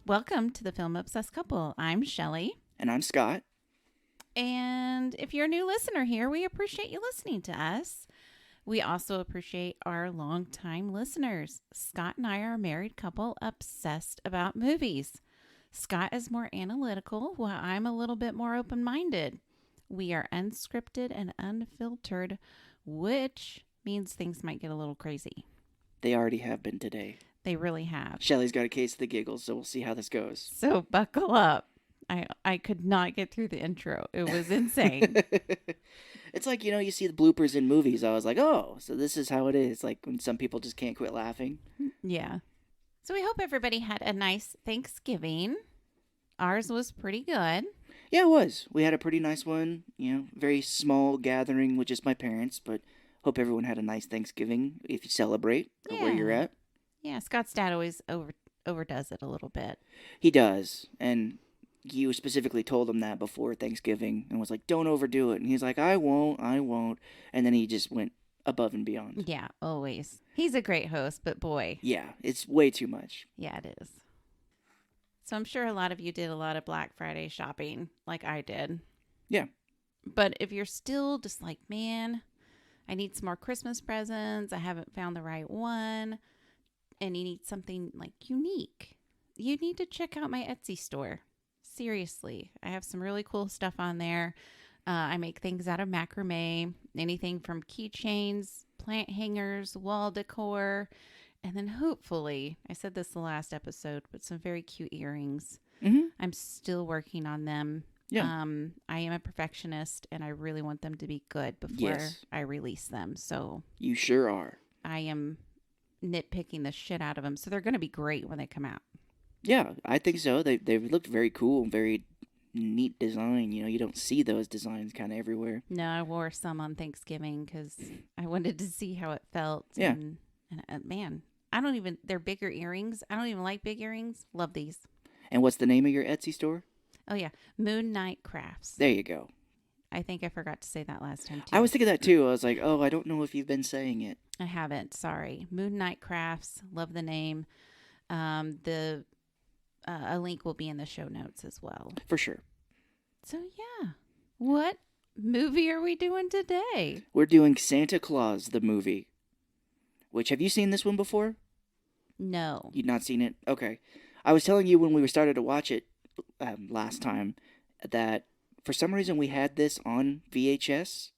Welcome to the Film Obsessed Couple. I'm Shelley. And I'm Scott. And if you're a new listener here, we appreciate you listening to us. We also appreciate our longtime listeners. Scott and I are a married couple obsessed about movies. Scott is more analytical, while I'm a little bit more open-minded. We are unscripted and unfiltered, which means things might get a little crazy. They already have been today. They really have. Shelley's got a case of the giggles, so we'll see how this goes. So buckle up. I could not get through the intro. It was insane. It's like, you see the bloopers in movies. I was like, oh, so this is how it is. Like when some people just can't quit laughing. Yeah. So we hope everybody had a nice Thanksgiving. Ours was pretty good. Yeah, it was. We had a pretty nice one. Very small gathering with just my parents, but hope everyone had a nice Thanksgiving if you celebrate or where you're at. Yeah, Scott's dad always overdoes it a little bit. He does, and you specifically told him that before Thanksgiving and was like, don't overdo it. And he's like, I won't. And then he just went above and beyond. Yeah, always. He's a great host, but boy. Yeah, it's way too much. Yeah, it is. So I'm sure a lot of you did a lot of Black Friday shopping like I did. Yeah. But if you're still just like, man, I need some more Christmas presents. I haven't found the right one. And you need something like unique. You need to check out my Etsy store. Seriously, I have some really cool stuff on there. I make things out of macrame, anything from keychains, plant hangers, wall decor, and then hopefully, I said this the last episode, but some very cute earrings. Mm-hmm. I'm still working on them. Yeah. I am a perfectionist, and I really want them to be good before I release them. So you sure are. I am nitpicking the shit out of them, so they're going to be great when they come out. Yeah, I think so. They've looked very cool, very neat design. You don't see those designs kind of everywhere. No, I wore some on Thanksgiving because I wanted to see how it felt. Yeah. And man, they're bigger earrings. I don't even like big earrings. Love these. And what's the name of your Etsy store? Oh, yeah. Moon Night Crafts. There you go. I think I forgot to say that last time, too. I was thinking that, too. I was like, oh, I don't know if you've been saying it. I haven't. Sorry. Moon Night Crafts. Love the name. A link will be in the show notes as well. For sure. So, yeah. What movie are we doing today? We're doing Santa Claus, the movie. Which, have you seen this one before? No. You've not seen it? Okay. I was telling you when we started to watch it last time that for some reason we had this on VHS.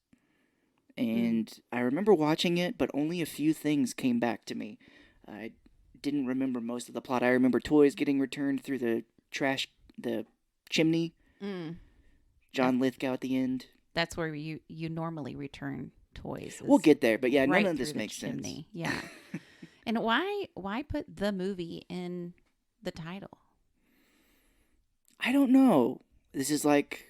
And I remember watching it, but only a few things came back to me. I didn't remember most of the plot. I remember toys getting returned through the chimney. John Lithgow at the end. That's where you normally return toys. We'll get there, but yeah, right none of this makes sense. Yeah. And why put the movie in the title? I don't know. This is like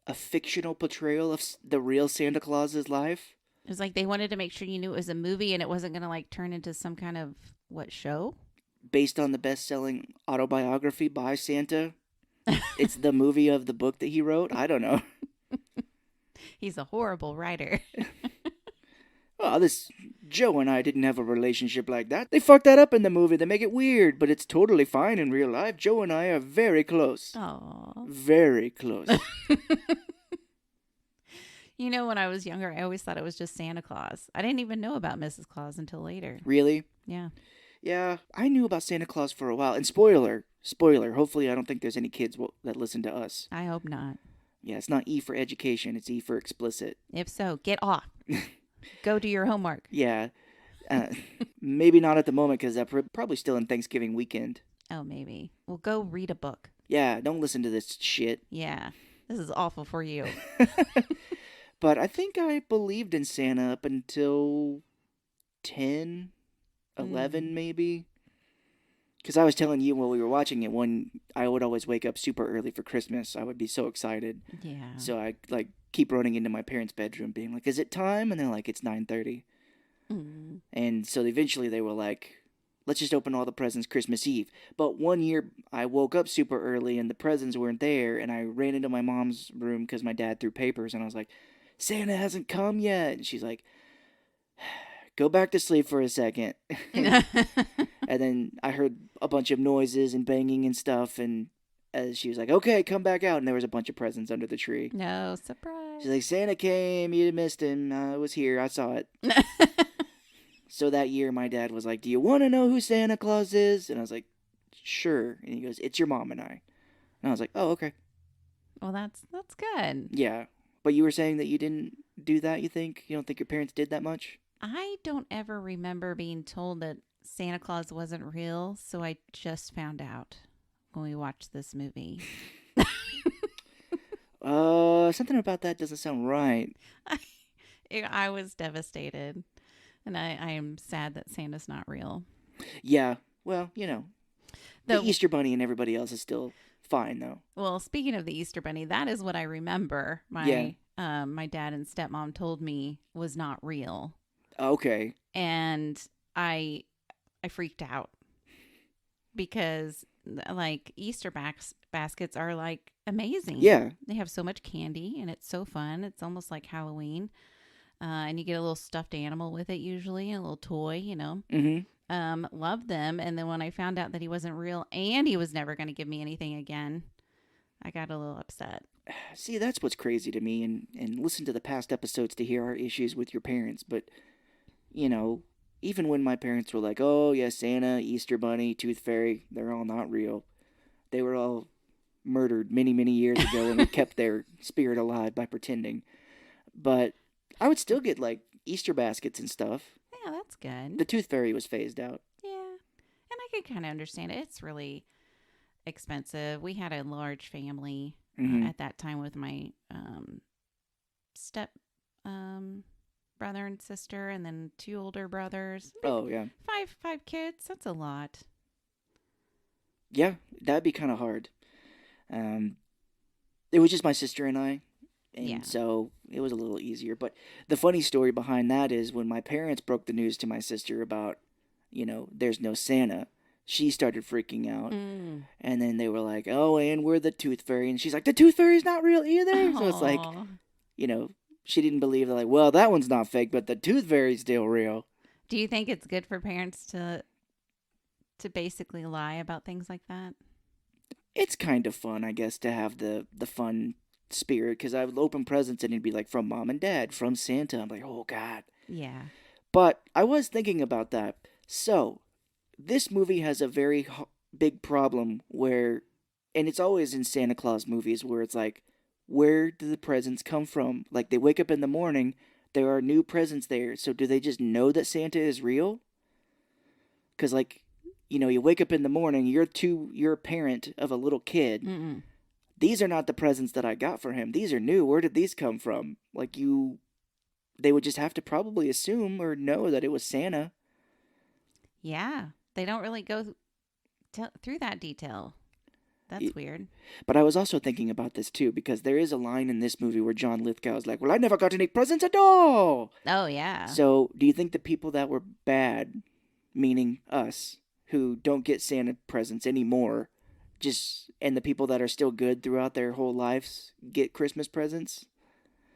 a fictional portrayal of the real Santa Claus's life. It was like they wanted to make sure you knew it was a movie and it wasn't going to like turn into some kind of show? Based on the best-selling autobiography by Santa. It's the movie of the book that he wrote. I don't know. He's a horrible writer. Well, this Joe and I didn't have a relationship like that. They fucked that up in the movie. They make it weird, but it's totally fine in real life. Joe and I are very close. Aww. Very close. When I was younger, I always thought it was just Santa Claus. I didn't even know about Mrs. Claus until later. Really? Yeah. Yeah, I knew about Santa Claus for a while. And spoiler, hopefully I don't think there's any kids that listen to us. I hope not. Yeah, it's not E for education, it's E for explicit. If so, get off. Go do your homework. Yeah. Maybe not at the moment because they're probably still in Thanksgiving weekend. Oh, maybe. Well, go read a book. Yeah, don't listen to this shit. Yeah, this is awful for you. But I think I believed in Santa up until 10, 11 maybe. Because I was telling you while we were watching it, I would always wake up super early for Christmas. I would be so excited. Yeah. So I keep running into my parents' bedroom being like, is it time? And they're like, it's 9:30. And so eventually they were like, let's just open all the presents Christmas Eve. But one year I woke up super early and the presents weren't there. And I ran into my mom's room because my dad threw papers. And I was like, Santa hasn't come yet. And she's like, go back to sleep for a second. And then I heard a bunch of noises and banging and stuff, and as she was like, okay, come back out, and there was a bunch of presents under the tree. No surprise. She's like, Santa came, you missed him, I was here, I saw it. So that year, my dad was like, do you want to know who Santa Claus is? And I was like, sure. And he goes, it's your mom and I. And I was like, oh, okay. Well, that's good. Yeah. But you were saying that you didn't do that, you think? You don't think your parents did that much? I don't ever remember being told that Santa Claus wasn't real, so I just found out when we watched this movie. Something about that doesn't sound right. I was devastated, and I am sad that Santa's not real. Yeah. Well, you know, the Easter Bunny and everybody else is still fine, though. Well, speaking of the Easter Bunny, that is what I remember. My dad and stepmom told me was not real. Okay. And I freaked out because like Easter baskets are like amazing. Yeah. They have so much candy and it's so fun. It's almost like Halloween. And you get a little stuffed animal with it usually, a little toy, you know. Mm-hmm. Loved them. And then when I found out that he wasn't real and he was never going to give me anything again, I got a little upset. See, that's what's crazy to me. And listen to the past episodes to hear our issues with your parents. But, you know, even when my parents were like, oh, yeah, Santa, Easter Bunny, Tooth Fairy, they're all not real. They were all murdered many, many years ago and we kept their spirit alive by pretending. But I would still get, like, Easter baskets and stuff. Yeah, that's good. The Tooth Fairy was phased out. Yeah. And I could kind of understand it. It's really expensive. We had a large family at that time with my step brother and sister and then 2 older brothers. Oh, yeah. Five kids. That's a lot. Yeah, that'd be kind of hard. It was just my sister and I. And so it was a little easier. But the funny story behind that is when my parents broke the news to my sister about, you know, there's no Santa, she started freaking out. And then they were like, oh, and we're the Tooth Fairy. And she's like, the Tooth Fairy's not real either. Aww. So it's like, you know, she didn't believe. They're like, well, that one's not fake, but the Tooth Fairy's still real. Do you think it's good for parents to basically lie about things like that? It's kind of fun, I guess, to have the fun spirit, because I would open presents and it'd be like from mom and dad, from Santa. I'm like, oh God. Yeah. But I was thinking about that. So this movie has a very big problem where, and it's always in Santa Claus movies where it's like, where do the presents come from? Like they wake up in the morning, there are new presents there. So do they just know that Santa is real? Because like, you know, you wake up in the morning, you're a parent of a little kid. Mm-mm. These are not the presents that I got for him. These are new. Where did these come from? Like they would just have to probably assume or know that it was Santa. Yeah. They don't really go through that detail. That's weird. But I was also thinking about this too, because there is a line in this movie where John Lithgow is like, well, I never got any presents at all. Oh, yeah. So do you think the people that were bad, meaning us, who don't get Santa presents anymore, and the people that are still good throughout their whole lives get Christmas presents?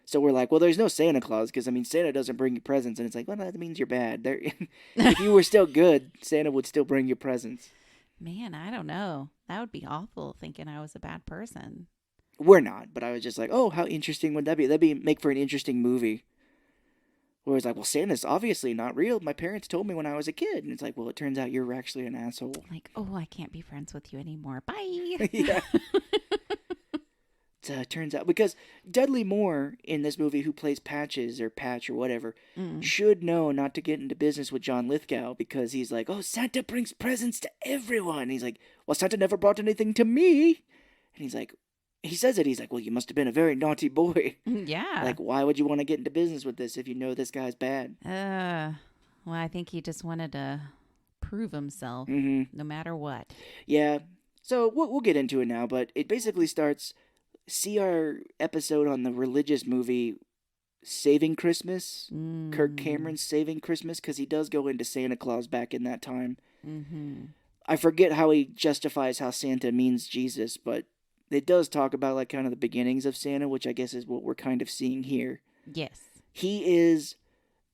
So we're like, well, there's no Santa Claus because, I mean, Santa doesn't bring you presents. And it's like, well, that means you're bad. If you were still good, Santa would still bring you presents. Man, I don't know. That would be awful thinking I was a bad person. We're not, but I was just like, oh, how interesting would that be? That'd make for an interesting movie. Where it's like, well, Santa's obviously not real. My parents told me when I was a kid. And it's like, well, it turns out you're actually an asshole. Like, oh, I can't be friends with you anymore. Bye. Yeah. It turns out, because Dudley Moore in this movie, who plays Patch or whatever, should know not to get into business with John Lithgow, because he's like, oh, Santa brings presents to everyone. And he's like, well, Santa never brought anything to me. And he's like, he says it, he's like, well, you must have been a very naughty boy. Yeah. Like, why would you want to get into business with this if you know this guy's bad? Well, I think he just wanted to prove himself, no matter what. Yeah. So we'll get into it now, but it basically starts... See our episode on the religious movie Saving Christmas? Kirk Cameron's Saving Christmas, because he does go into Santa Claus back in that time. I forget how he justifies how Santa means Jesus, but it does talk about like kind of the beginnings of Santa, which I guess is what we're kind of seeing here. Yes. He is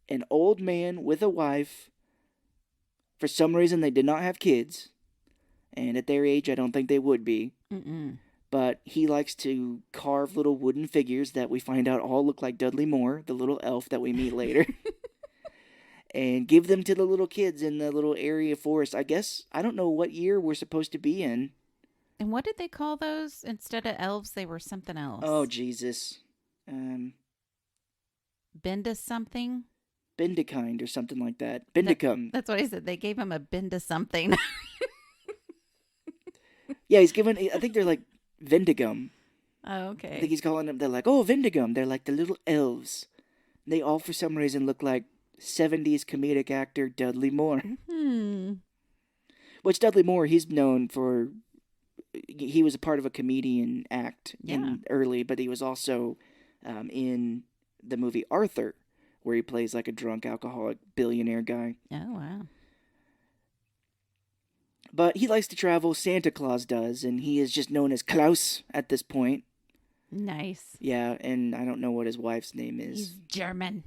an old man with a wife For some reason, they did not have kids. And at their age, I don't think they would be. Mm-mm. But he likes to carve little wooden figures that we find out all look like Dudley Moore, the little elf that we meet later. And give them to the little kids in the little area forest. I guess, I don't know what year we're supposed to be in. And what did they call those? Instead of elves, they were something else. Oh, Jesus. Bendis something? Bendikind or something like that. Bendicum. That's what I said. They gave him a Bendis something. Yeah, he's given, I think they're like Vendigum. Oh, I okay. think he's calling them, they're like, oh, Vendigum. They're like the little elves. They all, for some reason, look like 70s comedic actor Dudley Moore. Which Dudley Moore, he's known for, he was a part of a comedian act in early, but he was also in the movie Arthur, where he plays like a drunk alcoholic billionaire guy. Oh, wow. But he likes to travel, Santa Claus does, and he is just known as Claus at this point. Nice. Yeah, and I don't know what his wife's name He's is. German.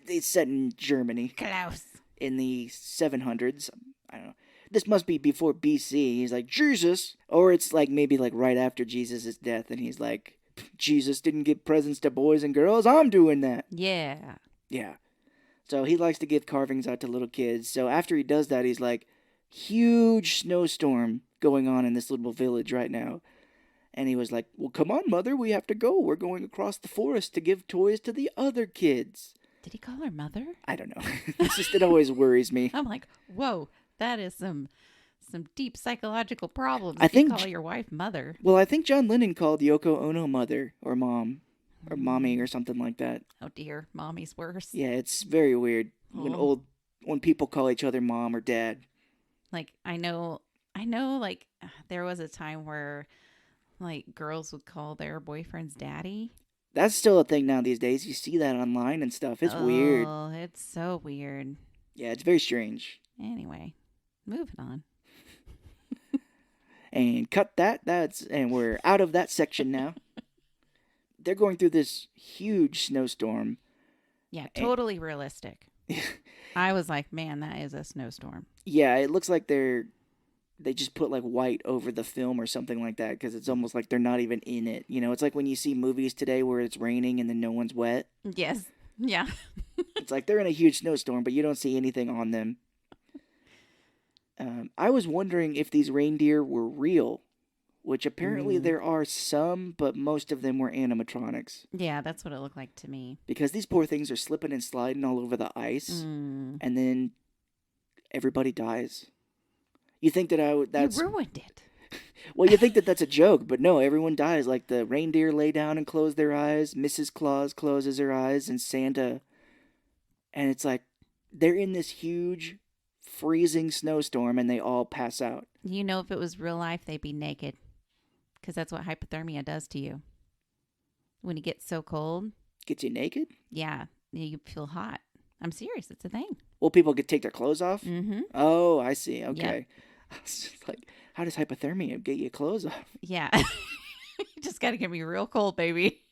It's set in Germany. Klaus. In the 700s. I don't know. This must be before BC. He's like, Jesus. Or it's like maybe like right after Jesus' death, and he's like, Jesus didn't give presents to boys and girls. I'm doing that. Yeah. Yeah. So he likes to give carvings out to little kids. So after he does that, he's like, huge snowstorm going on in this little village right now. And he was like, well, come on, Mother, we have to go. We're going across the forest to give toys to the other kids. Did he call her mother? I don't know. It always worries me. I'm like, whoa, that is some deep psychological problems. I think call your wife mother. Well, I think John Lennon called Yoko Ono mother or mom or mommy or something like that. Oh dear, mommy's worse. Yeah, it's very weird when people call each other mom or dad. Like I know like there was a time where like girls would call their boyfriends daddy. That's still a thing now these days. You see that online and stuff. It's weird. Oh, it's so weird. Yeah, it's very strange. Anyway, moving on. And cut that. And we're out of that section now. They're going through this huge snowstorm. Yeah, totally realistic. I was like, man, that is a snowstorm. Yeah, it looks like they just put like white over the film or something like that because it's almost like they're not even in it. You know, it's like when you see movies today where it's raining and then no one's wet. Yes. Yeah. It's like they're in a huge snowstorm, but you don't see anything on them. I was wondering if these reindeer were real, which apparently there are some, but most of them were animatronics. Yeah, that's what it looked like to me. Because these poor things are slipping and sliding all over the ice, and then everybody dies. You think that You ruined it. Well, you think that that's a joke, but no, everyone dies. Like the reindeer lay down and close their eyes, Mrs. Claus closes her eyes, and Santa. And it's like they're in this huge, freezing snowstorm, and they all pass out. You know, if it was real life, they'd be naked. Because that's what hypothermia does to you. When it gets so cold. Gets you naked? Yeah, you feel hot. I'm serious. It's a thing. Well, people could take their clothes off? Mm-hmm. Oh, I see. Okay. Yep. I was just like, how does hypothermia get your clothes off? Yeah. You just got to get me real cold, baby.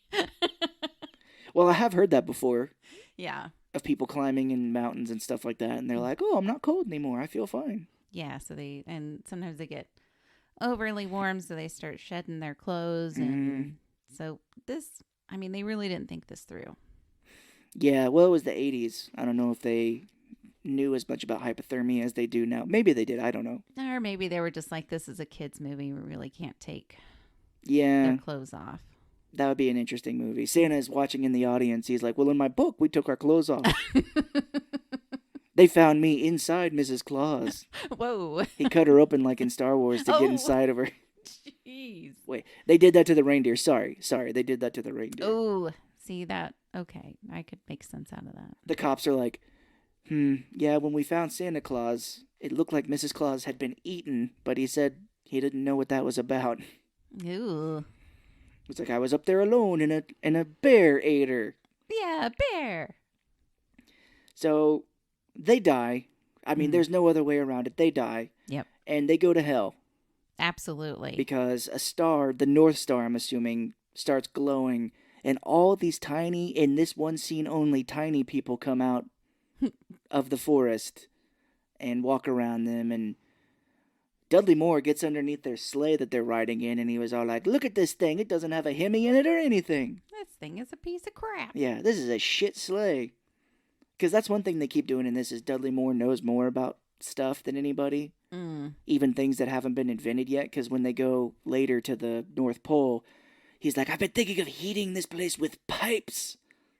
Well, I have heard that before. Yeah. Of people climbing in mountains and stuff like that. And they're like, oh, I'm not cold anymore. I feel fine. Yeah. And sometimes they get overly warm, so they start shedding their clothes. And so they really didn't think this through. Yeah, well, it was the 80s. I don't know if they knew as much about hypothermia as they do now. Maybe they did. I don't know. Or maybe they were just like, this is a kid's movie. We really can't take their their clothes off. That would be an interesting movie. Santa is watching in the audience. He's like, well, in my book, we took our clothes off. They found me inside Mrs. Claus. Whoa. He cut her open like in Star Wars to get inside of her. Jeez. Wait, they did that to the reindeer. Sorry, they did that to the reindeer. Oh, see that? Okay, I could make sense out of that. The cops are like, yeah, when we found Santa Claus, it looked like Mrs. Claus had been eaten, but he said he didn't know what that was about. Ooh. It's like I was up there alone and a bear ate her. Yeah, bear. So they die. I mean, there's no other way around it. They die. Yep. And they go to hell. Absolutely. Because a star, the North Star, I'm assuming, starts glowing. And all these tiny, in this one scene only, tiny people come out of the forest. and walk around them. And Dudley Moore gets underneath their sleigh that they're riding in, and he was all like, "Look at this thing. It doesn't have a Hemi in it or anything. This thing is a piece of crap." Yeah, this is a shit sleigh." Because that's one thing they keep doing in this is Dudley Moore knows more about stuff than anybody. Even things that haven't been invented yet. Because when they go later to the North Pole, he's like, "I've been thinking of heating this place with pipes."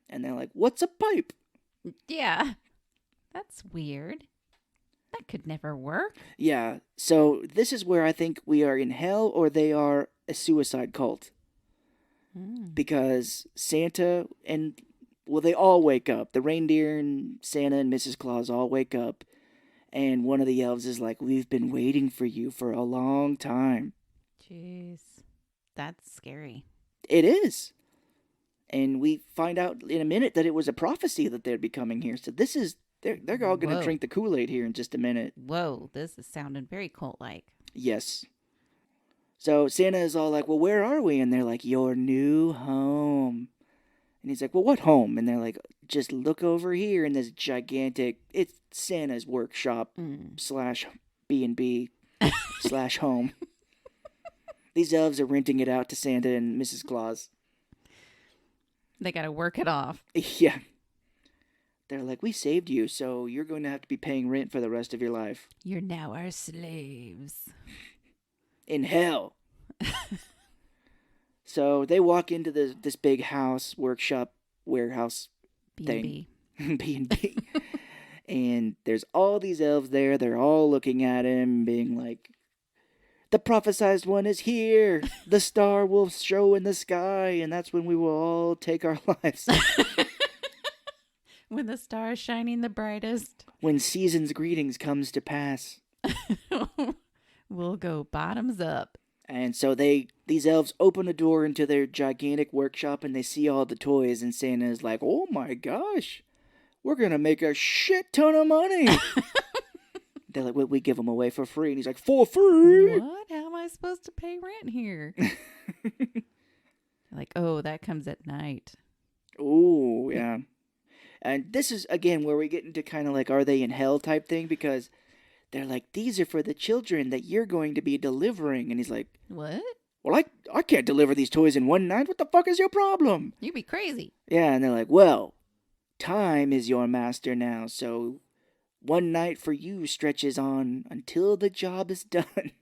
And they're like, "What's a pipe?" Yeah. That's weird. That could never work. Yeah, so this is where I think we are in hell or they are a suicide cult. Because Santa and, well, they all wake up. The reindeer and Santa and Mrs. Claus all wake up. And one of the elves is like, "We've been waiting for you for a long time." Jeez. That's scary. It is. And we find out in a minute that it was a prophecy that they'd be coming here. So this is, they're all going to Whoa. drink the Kool-Aid here in just a minute. Whoa, this is sounding very cult-like. Yes. So Santa is all like, "Well, where are we?" And they're like, "Your new home." And he's like, "Well, what home?" And they're like, "Just look over here in this gigantic, it's Santa's workshop slash B&B slash home." These elves are renting it out to Santa and Mrs. Claus. They got to work it off. Yeah. They're like, "We saved you, so you're going to have to be paying rent for the rest of your life. You're now our slaves. In hell." So they walk into this big house, workshop, warehouse B&B. thing. B&B. And there's all these elves there. They're all looking at him, being like, "The prophesized one is here. The star will show in the sky, and that's when we will all take our lives." When the star is shining the brightest, When season's greetings comes to pass. we'll go bottoms up. And so these elves open a door into their gigantic workshop, and they see all the toys, and Santa is like, "Oh my gosh, we're going to make a shit ton of money." They're like, "We give them away for free." And he's like, "For free?" What? How am I supposed to pay rent here? Like, oh, that comes at night. Oh, yeah. And this is, again, where we get into kind of like, are they in hell type thing? Because they're like, "These are for the children that you're going to be delivering." And he's like, What? "Well, I can't deliver these toys in one night. What the fuck is your problem?" You'd be crazy. Yeah, and they're like, "Well, time is your master now, so one night for you stretches on until the job is done."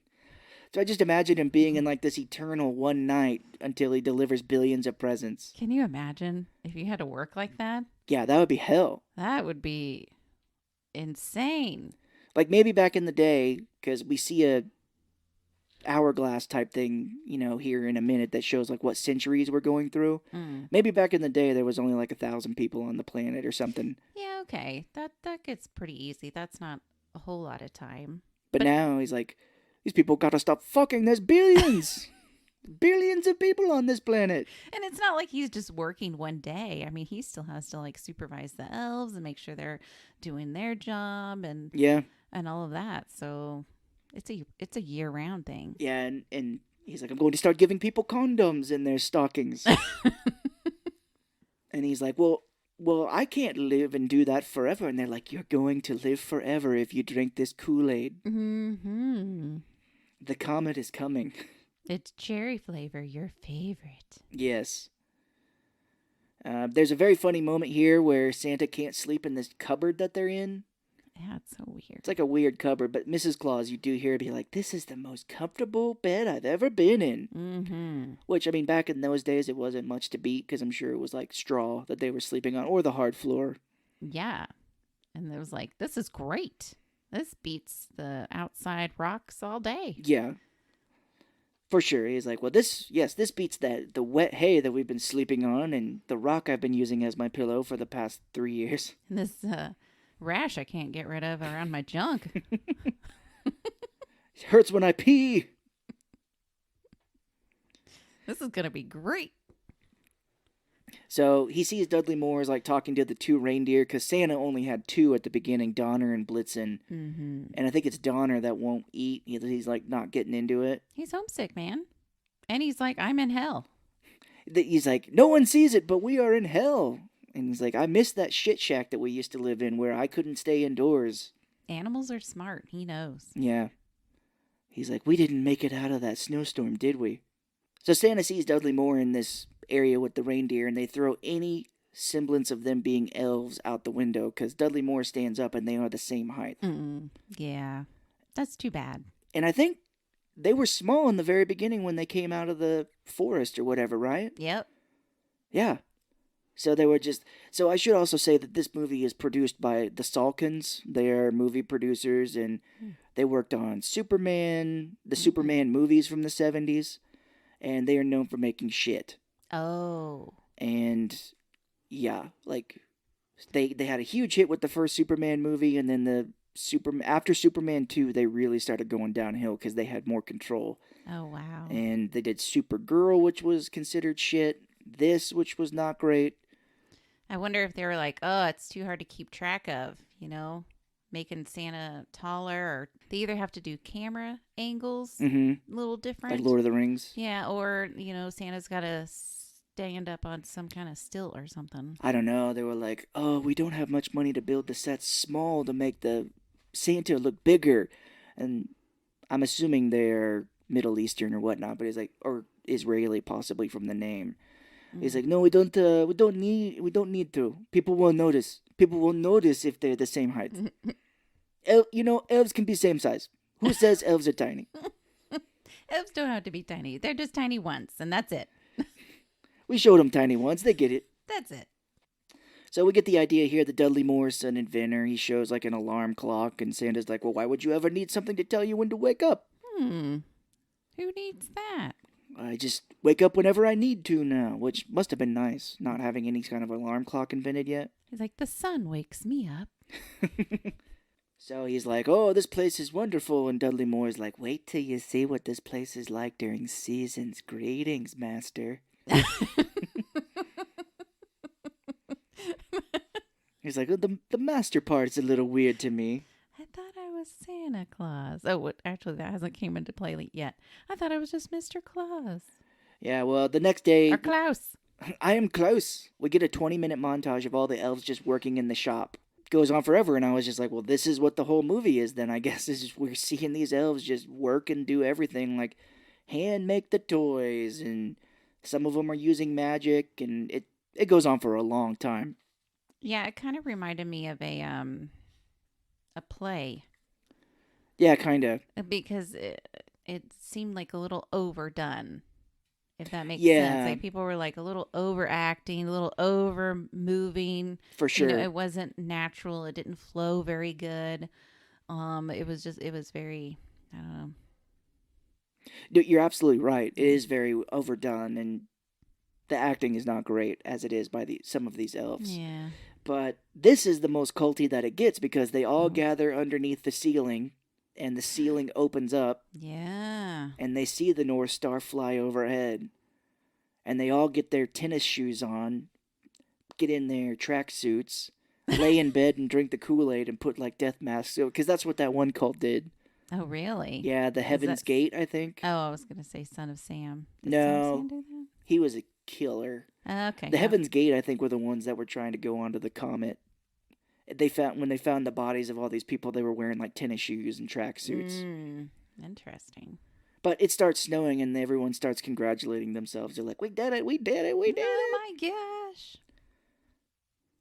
So I just imagine him being in like this eternal one night until he delivers billions of presents. Can you imagine if you had to work like that? Yeah, that would be hell. That would be insane. Like maybe back in the day, because we see a hourglass type thing, here in a minute that shows like what centuries we're going through. Maybe back in the day there was only like 1,000 people on the planet or something. Yeah, okay. That gets pretty easy. That's not a whole lot of time. But now he's like, "These people gotta stop fucking. There's billions. Billions of people on this planet." And it's not like he's just working one day. I mean, he still has to like supervise the elves and make sure they're doing their job and Yeah. all of that. So it's a year-round thing. Yeah, and he's like, "I'm going to start giving people condoms in their stockings." And he's like, well, I can't live and do that forever. And they're like, "You're going to live forever if you drink this Kool-Aid. Mm-hmm. The comet is coming." It's cherry flavor, your favorite. Yes. There's a very funny moment here where Santa can't sleep in this cupboard that they're in. Yeah, it's so weird. It's like a weird cupboard, but Mrs. Claus, you do hear her be like, "This is the most comfortable bed I've ever been in." Mm-hmm. Which, I mean, back in those days, it wasn't much to beat, because I'm sure it was like straw that they were sleeping on, or the hard floor. Yeah. And it was like, this is great. This beats the outside rocks all day. Yeah. For sure. He's like, "Well, this beats the wet hay that we've been sleeping on, and the rock I've been using as my pillow for the past 3 years. And this rash I can't get rid of around my junk." It hurts when I pee." This is going to be great. So he sees Dudley Moore is like talking to the two reindeer, because Santa only had two at the beginning, Donner and Blitzen. Mm-hmm. And I think it's Donner that won't eat. He's like not getting into it. He's homesick, man. And he's like, "I'm in hell." He's like, "No one sees it, but we are in hell." And he's like, "I miss that shit shack that we used to live in where I couldn't stay indoors." Animals are smart. He knows. Yeah. He's like, we didn't make it out of that snowstorm, did we? So Santa sees Dudley Moore in this area with the reindeer, and they throw any semblance of them being elves out the window because Dudley Moore stands up and they are the same height. Yeah. That's too bad. And I think they were small in the very beginning when they came out of the forest or whatever, right? Yep. Yeah. So they were just. So I should also say that this movie is produced by the Salkins. They are movie producers, and they worked on Superman, the Superman movies from the 70s, and they are known for making shit. Oh. And yeah, like they had a huge hit with the first Superman movie, and then after Superman 2, they really started going downhill because they had more control. Oh, wow. And they did Supergirl, which was considered shit. This, which was not great. I wonder if they were like, oh, it's too hard to keep track of, making Santa taller, or they either have to do camera angles a little different. Like Lord of the Rings. Yeah, or, Santa's got to stand up on some kind of stilt or something. I don't know. They were like, oh, we don't have much money to build the sets small to make the Santa look bigger. And I'm assuming they're Middle Eastern or whatnot, but it's like, or Israeli possibly from the name. He's like, no, we don't need to. People will notice. People will notice if they're the same height. Elves can be same size. Who says elves are tiny? Elves don't have to be tiny. They're just tiny once, and that's it. We showed them tiny ones. They get it. That's it. So we get the idea here that Dudley Moore's an inventor. He shows like an alarm clock, and Santa's like, well, why would you ever need something to tell you when to wake up? Who needs that? I just wake up whenever I need to now, which must have been nice, not having any kind of alarm clock invented yet. He's like, the sun wakes me up. So he's like, oh, this place is wonderful. And Dudley Moore's like, wait till you see what this place is like during seasons. Greetings, master. He's like, oh, the master part's a little weird to me. I thought I was Santa Claus. Oh, actually, that hasn't came into play yet. I thought I was just Mr. Claus. Yeah, well, the next day... Or Klaus. I am Klaus. We get a 20-minute montage of all the elves just working in the shop. It goes on forever, and I was just like, well, this is what the whole movie is then. I guess we're seeing these elves just work and do everything, like hand make the toys, and some of them are using magic, and it goes on for a long time. Yeah, it kind of reminded me of a play. Yeah, kind of. Because it seemed like a little overdone, if that makes Yeah. sense. Like people were like a little overacting, a little over moving. For sure. It wasn't natural. It didn't flow very good. It was very, I don't know. You're absolutely right. It is very overdone, and the acting is not great as it is by some of these elves. Yeah. But this is the most culty that it gets because they all gather underneath the ceiling, and the ceiling opens up. Yeah. And they see the North Star fly overhead. And they all get their tennis shoes on, get in their tracksuits, lay in bed and drink the Kool-Aid and put like death masks. Because that's what that one cult did. Oh, really? Yeah, the Heaven's Gate, I think. Oh, I was going to say Son of Sam. Did No. Son of Sam do that? He was a killer. Okay. The Heaven's Gate, I think, were the ones that were trying to go onto the comet. When they found the bodies of all these people, they were wearing like tennis shoes and tracksuits. Interesting. But it starts snowing, and everyone starts congratulating themselves. They're like, "We did it! We did it! We did it!" Oh my gosh!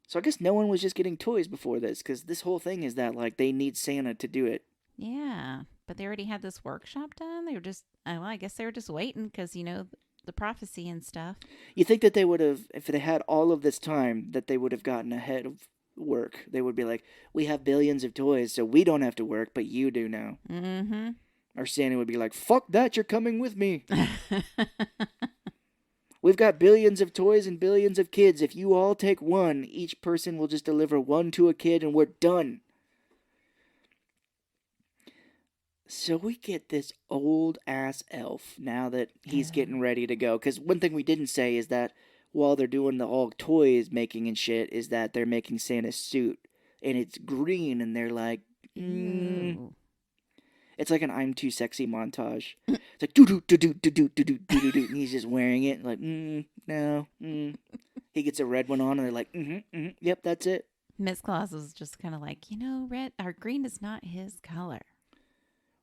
So I guess no one was just getting toys before this, because this whole thing is that like they need Santa to do it. Yeah, but they already had this workshop done. They were just, I guess they were just waiting because the prophecy and stuff. You think that they would have, if they had all of this time, that they would have gotten ahead of work. They would be like, we have billions of toys, so we don't have to work, but you do now. Mm-hmm. Or Santa would be like, fuck that, you're coming with me. We've got billions of toys and billions of kids. If you all take one, each person will just deliver one to a kid, and we're done. So we get this old-ass elf now that he's getting ready to go. Because one thing we didn't say is that while they're doing the all toys making and shit, is that they're making Santa's suit. And it's green, and they're like, It's like an I'm Too Sexy montage. It's like, do-do-do-do-do-do-do-do-do-do, and he's just wearing it, like, no. He gets a red one on, and they're like, yep, that's it. Miss Claus was just kind of like, red or green is not his color.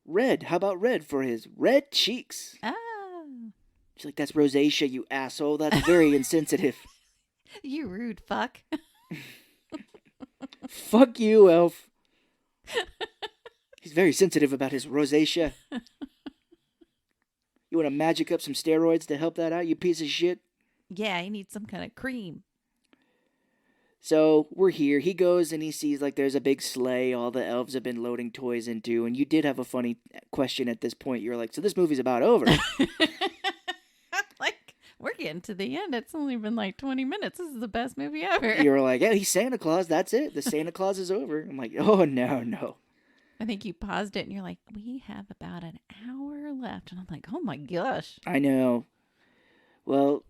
Red. How about red for his red cheeks? Oh. She's like, that's rosacea, you asshole. That's very insensitive. You rude fuck. Fuck you, elf. He's very sensitive about his rosacea. You want to magic up some steroids to help that out, you piece of shit? Yeah, he needs some kind of cream. So we're here. He goes and he sees like there's a big sleigh all the elves have been loading toys into. And you did have a funny question at this point. You're like, so this movie's about over. Like, we're getting to the end. It's only been like 20 minutes. This is the best movie ever. You were like, yeah, he's Santa Claus. That's it. The Santa Claus is over. I'm like, oh, no. I think you paused it and you're like, we have about an hour left. And I'm like, oh my gosh. I know. Well,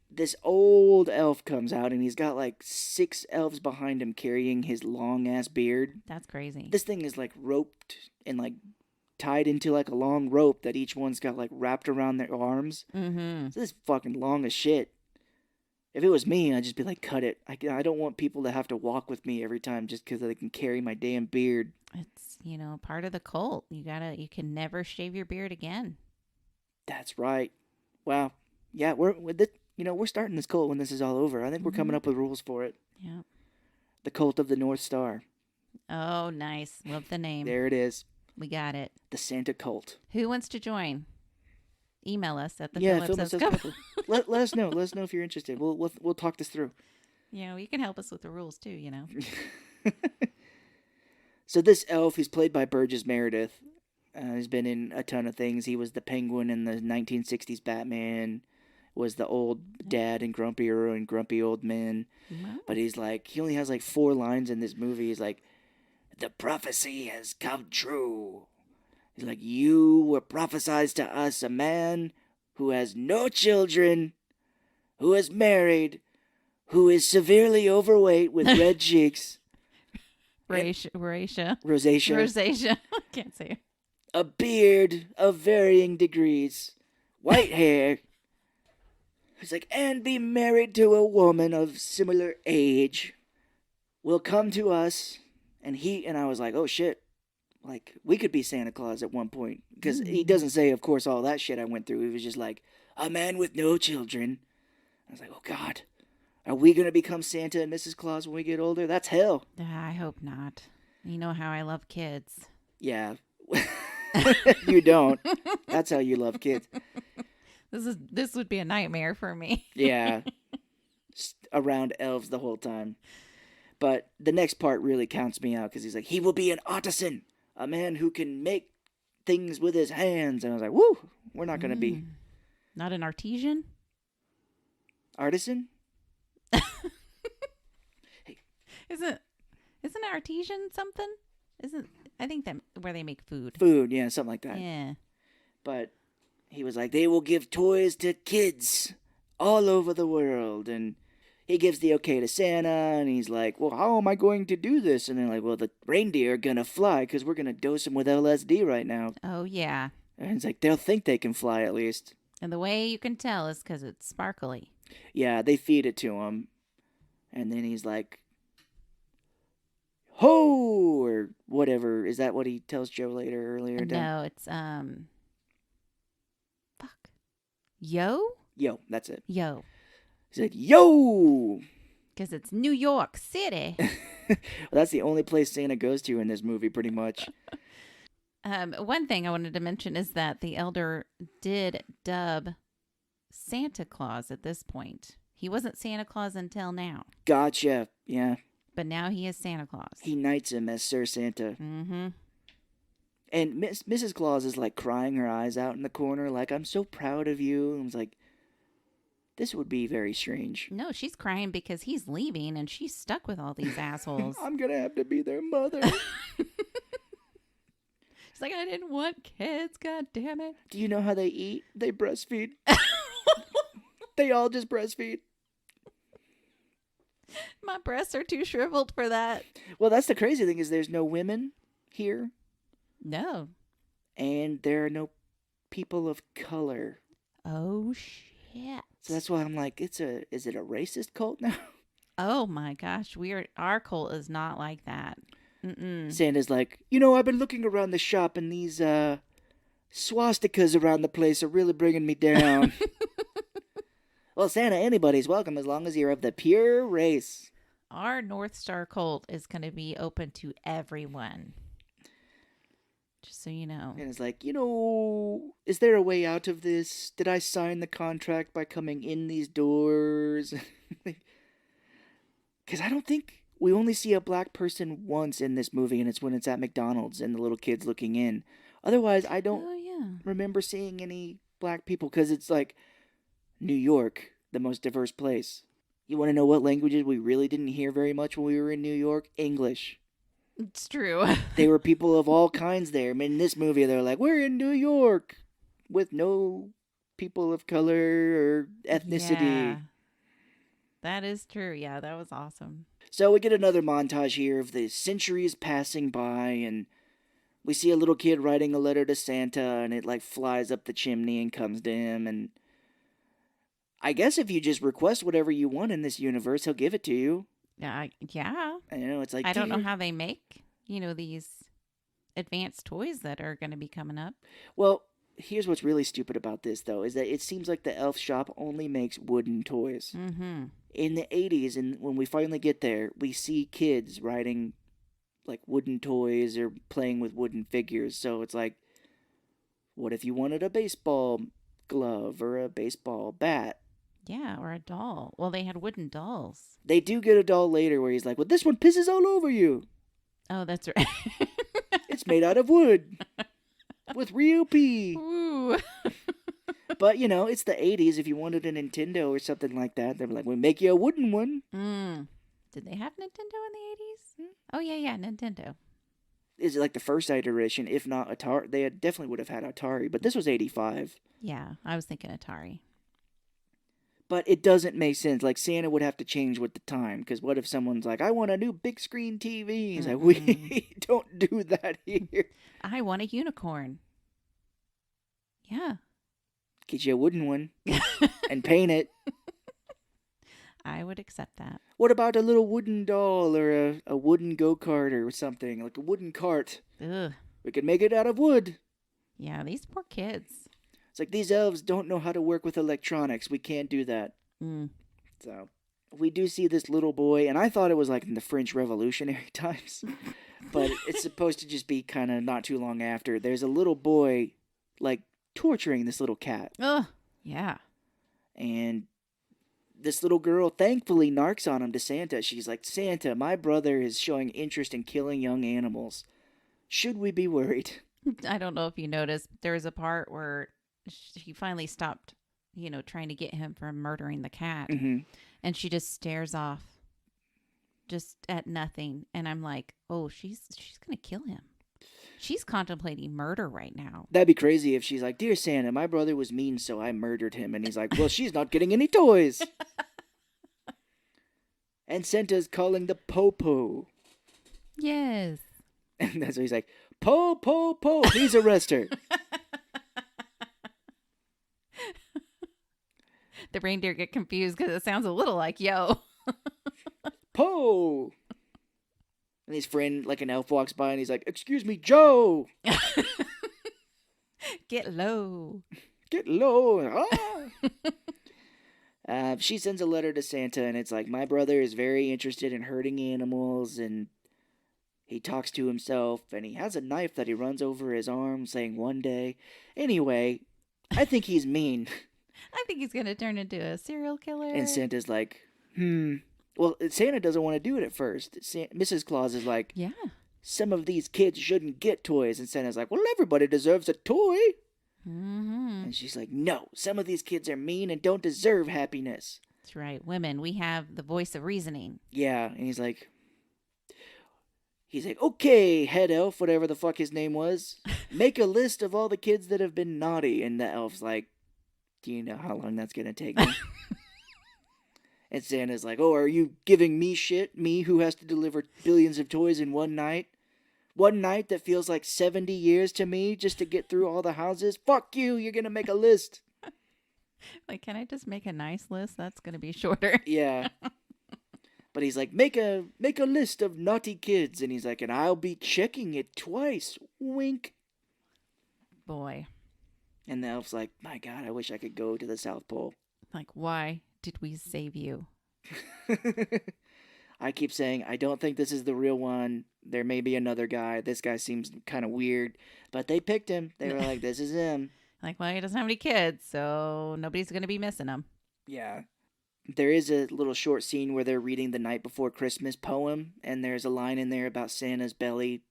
this old elf comes out and he's got like 6 elves behind him carrying his long ass beard. That's crazy. This thing is like roped and like tied into like a long rope that each one's got like wrapped around their arms. Mm-hmm. So this is fucking long as shit. If it was me, I'd just be like, cut it. I don't want people to have to walk with me every time just because they can carry my damn beard. It's, part of the cult. You can never shave your beard again. That's right. Wow. Yeah, we're starting this cult when this is all over. I think we're coming up with rules for it. Yeah. The Cult of the North Star. Oh, nice. Love the name. There it is. We got it. The Santa Cult. Who wants to join? Email us at the let us know. Let us know if you're interested. We'll talk this through. You can help us with the rules too, So this elf, he's played by Burgess Meredith. He's been in a ton of things. He was the Penguin in the 1960s Batman. Was the old dad in Grumpy Earl and Grumpy Old Men. Wow. But he's like, he only has like 4 lines in this movie. He's like, the prophecy has come true. He's like, you were prophesied to us, a man who has no children, who is married, who is severely overweight with red cheeks. Rosacea. I can't say it. A beard of varying degrees. White hair. He's like, and be married to a woman of similar age. Will come to us. And I was like, oh shit. Like, we could be Santa Claus at one point. Because he doesn't say, of course, all that shit I went through. He was just like, a man with no children. I was like, oh God. Are we going to become Santa and Mrs. Claus when we get older? That's hell. I hope not. You know how I love kids. Yeah. You don't. That's how you love kids. This would be a nightmare for me. Yeah. Just around elves the whole time. But the next part really counts me out because he's like, he will be an artisan, a man who can make things with his hands. And I was like, woo, we're not going to be. Not an artesian? Artisan? Hey. Isn't artesian something? I think that where they make food. Food, yeah, something like that. Yeah. But he was like, they will give toys to kids all over the world. And he gives the okay to Santa, and he's like, well, how am I going to do this? And they're like, well, the reindeer are going to fly because we're going to dose them with LSD right now. Oh, yeah. And it's like, they'll think they can fly at least. And the way you can tell is because it's sparkly. Yeah, they feed it to him. And then he's like, ho, or whatever. Is that what he tells Joe earlier? No, it's, fuck. Yo? Yo, that's it. Yo. He's like, yo! Because it's New York City. Well, that's the only place Santa goes to in this movie, pretty much. One thing I wanted to mention is that the elder did dub Santa Claus at this point. He wasn't Santa Claus until now. Gotcha. Yeah. But now he is Santa Claus. He knights him as Sir Santa. Mm-hmm. And Mrs. Claus is like crying her eyes out in the corner, like, I'm so proud of you. And I was like, this would be very strange. No, she's crying because he's leaving and she's stuck with all these assholes. I'm going to have to be their mother. She's like, I didn't want kids, god damn it. Do you know how they eat? They breastfeed. They all just breastfeed. My breasts are too shriveled for that. Well, that's the crazy thing is there's no women here. No. And there are no people of color. Oh, shit. So that's why I'm like, is it a racist cult now? Oh my gosh, our cult is not like that. Mm-mm. Santa's like, I've been looking around the shop and these swastikas around the place are really bringing me down. Well, Santa, anybody's welcome as long as you're of the pure race. Our North Star cult is going to be open to everyone. Just so you know. And it's like, is there a way out of this? Did I sign the contract by coming in these doors? Because I don't think we only see a black person once in this movie, and it's when it's at McDonald's and the little kid's looking in. Otherwise, I don't remember seeing any black people because it's like New York, the most diverse place. You want to know what languages we really didn't hear very much when we were in New York? English. It's true. There were people of all kinds there. I mean, in this movie, they're like, we're in New York with no people of color or ethnicity. Yeah, that is true. Yeah, that was awesome. So we get another montage here of the centuries passing by, and we see a little kid writing a letter to Santa, and it like flies up the chimney and comes to him. And I guess if you just request whatever you want in this universe, he'll give it to you. Yeah. It's like, I don't know how they make, these advanced toys that are going to be coming up. Well, here's what's really stupid about this, though, is that it seems like the elf shop only makes wooden toys. Mm-hmm. In the 80s, and when we finally get there, we see kids riding like wooden toys or playing with wooden figures. So it's like, what if you wanted a baseball glove or a baseball bat? Yeah, or a doll. Well, they had wooden dolls. They do get a doll later where he's like, well, this one pisses all over you. Oh, that's right. It's made out of wood with real pee. Ooh. But, it's the 80s. If you wanted a Nintendo or something like that, they're like, we'll make you a wooden one. Did they have Nintendo in the 80s? Oh, yeah, Nintendo. Is it like the first iteration, if not Atari? They definitely would have had Atari, but this was 85. Yeah, I was thinking Atari. But it doesn't make sense. Like, Santa would have to change with the time. Because what if someone's like, I want a new big screen TV? He's like, we don't do that here. I want a unicorn. Yeah. Get you a wooden one and paint it. I would accept that. What about a little wooden doll or a wooden go-kart or something? Like a wooden cart. Ugh. We could make it out of wood. Yeah, these poor kids. It's like, these elves don't know how to work with electronics. We can't do that. So we do see this little boy, and I thought it was like in the French Revolutionary times. But it's supposed to just be kind of not too long after. There's a little boy, like, torturing this little cat. Ugh. Yeah. And this little girl thankfully narks on him to Santa. She's like, Santa, my brother is showing interest in killing young animals. Should we be worried? I don't know if you noticed, there was a part where she finally stopped, trying to get him from murdering the cat. Mm-hmm. And she just stares off just at nothing. And I'm like, oh, she's going to kill him. She's contemplating murder right now. That'd be crazy if she's like, Dear Santa, my brother was mean, so I murdered him. And he's like, well, she's not getting any toys. And Santa's calling the po-po. Yes. And that's what he's like, po, please arrest her. The reindeer get confused because it sounds a little like yo. Po. And his friend, like an elf, walks by and he's like, excuse me, Joe. Get low. Get low. She sends a letter to Santa and it's like, my brother is very interested in hurting animals and he talks to himself and he has a knife that he runs over his arm saying one day. Anyway, I think he's mean. I think he's going to turn into a serial killer. And Santa's like, Well, Santa doesn't want to do it at first. Mrs. Claus is like, yeah, some of these kids shouldn't get toys. And Santa's like, well, everybody deserves a toy. Mm-hmm. And she's like, no, some of these kids are mean and don't deserve happiness. That's right. Women, we have the voice of reasoning. Yeah. And he's like, okay, head elf, whatever the fuck his name was, make a list of all the kids that have been naughty. And the elf's like, do you know how long that's going to take me? And Santa's like, oh, are you giving me shit? Me who has to deliver billions of toys in one night? One night that feels like 70 years to me just to get through all the houses? Fuck you, you're going to make a list. Like, can I just make a nice list? That's going to be shorter. Yeah. But he's like, make a list of naughty kids, and he's like, and I'll be checking it twice. Wink. Boy. And the elf's like, my God, I wish I could go to the South Pole. Like, why did we save you? I keep saying, I don't think this is the real one. There may be another guy. This guy seems kind of weird. But they picked him. They were like, this is him. Like, well, he doesn't have any kids, so nobody's going to be missing him. Yeah. There is a little short scene where they're reading the Night Before Christmas poem, and there's a line in there about Santa's belly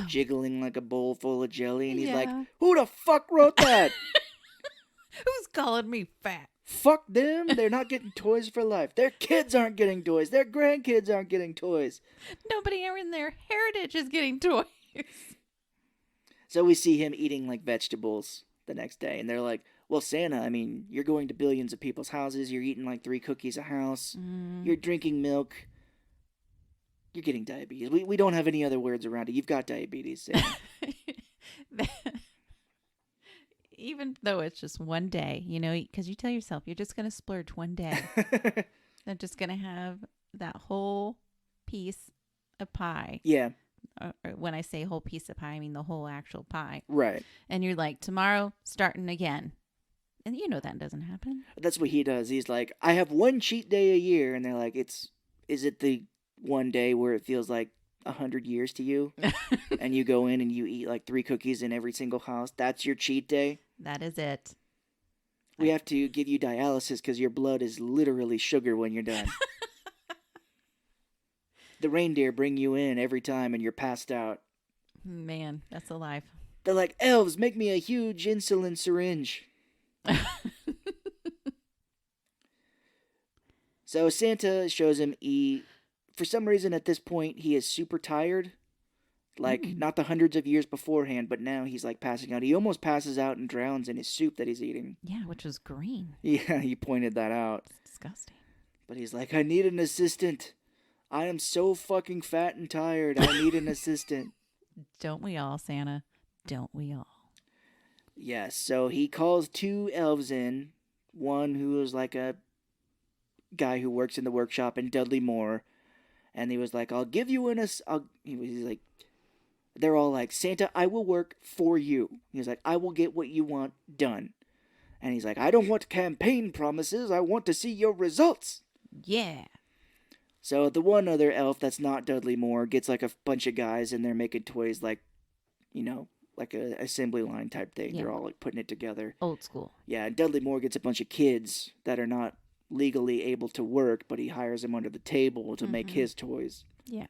jiggling like a bowl full of jelly, and he's like, who the fuck wrote that? Who's calling me fat? Fuck them. They're not getting toys for life. Their kids aren't getting toys. Their grandkids aren't getting toys. Nobody in their heritage is getting toys. So we see him eating like vegetables the next day, and they're like, well, Santa, I mean, you're going to billions of people's houses. You're eating like 3 cookies a house. You're drinking milk. You're getting diabetes. We don't have any other words around it. You've got diabetes, Santa. Even though it's just one day, you know, because you tell yourself you're just going to splurge one day. I'm just going to have that whole piece of pie. Yeah. When I say whole piece of pie, I mean the whole actual pie. Right. And you're like, tomorrow, starting again. And you know that doesn't happen. That's what he does. He's like, I have one cheat day a year. And they're like, is it the one day where it feels like 100 years to you? And you go in and you eat like 3 cookies in every single house? That's your cheat day? That is it. We have to give you dialysis because your blood is literally sugar when you're done. The reindeer bring you in every time and you're passed out. Man, that's a life. They're like, elves, make me a huge insulin syringe. So Santa shows him for some reason at this point, he is super tired. Like, not the hundreds of years beforehand, but now he's like passing out. He almost passes out and drowns in his soup that he's eating. Yeah, which was green. Yeah, he pointed that out. It's disgusting. But he's like, I need an assistant. I am so fucking fat and tired. I need an assistant. Don't we all, Santa? Don't we all? Yes, so he calls 2 elves in. One who is like a guy who works in the workshop, and Dudley Moore. And he was like, I'll give you he's like, they're all like, Santa, I will work for you. He's like, I will get what you want done. And he's like, I don't want campaign promises. I want to see your results. Yeah. So the one other elf that's not Dudley Moore gets like a bunch of guys, and they're making toys like, you know, like a assembly line type thing. Yeah. They're all like putting it together. Old school. Yeah, and Dudley Moore gets a bunch of kids that are not legally able to work, but he hires them under the table to make his toys. Yeah.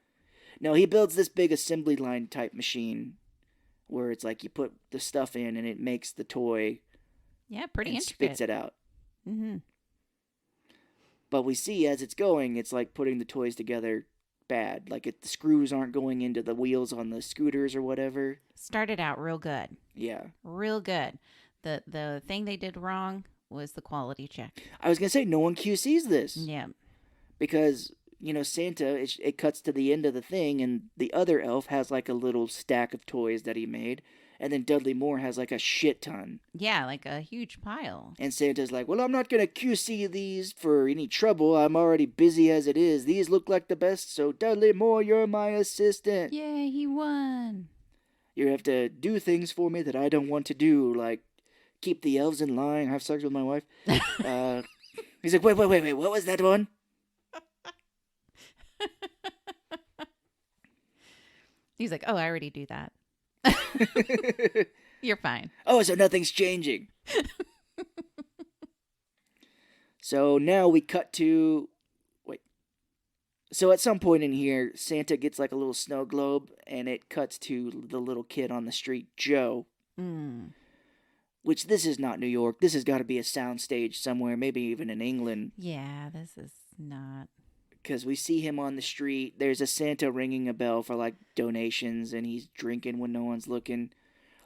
No, he builds this big assembly line type machine where it's like you put the stuff in and it makes the toy. Yeah, pretty and intricate. Spits it out. Mm-hmm. But we see as it's going, it's like putting the toys together bad. Like the screws aren't going into the wheels on the scooters or whatever. Started out real good. Yeah. Real good. The thing they did wrong was the quality check. I was going to say, no one QCs this. Yeah. Because, you know, Santa, it cuts to the end of the thing, and the other elf has like a little stack of toys that he made. And then Dudley Moore has like a shit ton. Yeah, like a huge pile. And Santa's like, well, I'm not going to QC these for any trouble. I'm already busy as it is. These look like the best, so Dudley Moore, you're my assistant. Yay, he won. You have to do things for me that I don't want to do, like keep the elves in line, have sex with my wife. He's like, wait, what was that one? He's like, oh, I already do that. You're fine. Oh, so nothing's changing. So now we cut to... So at some point in here, Santa gets like a little snow globe, and it cuts to the little kid on the street, Joe. Which, this is not New York. This has got to be a soundstage somewhere, maybe even in England. Yeah, this is not... Because we see him on the street. There's a Santa ringing a bell for like donations, and he's drinking when no one's looking.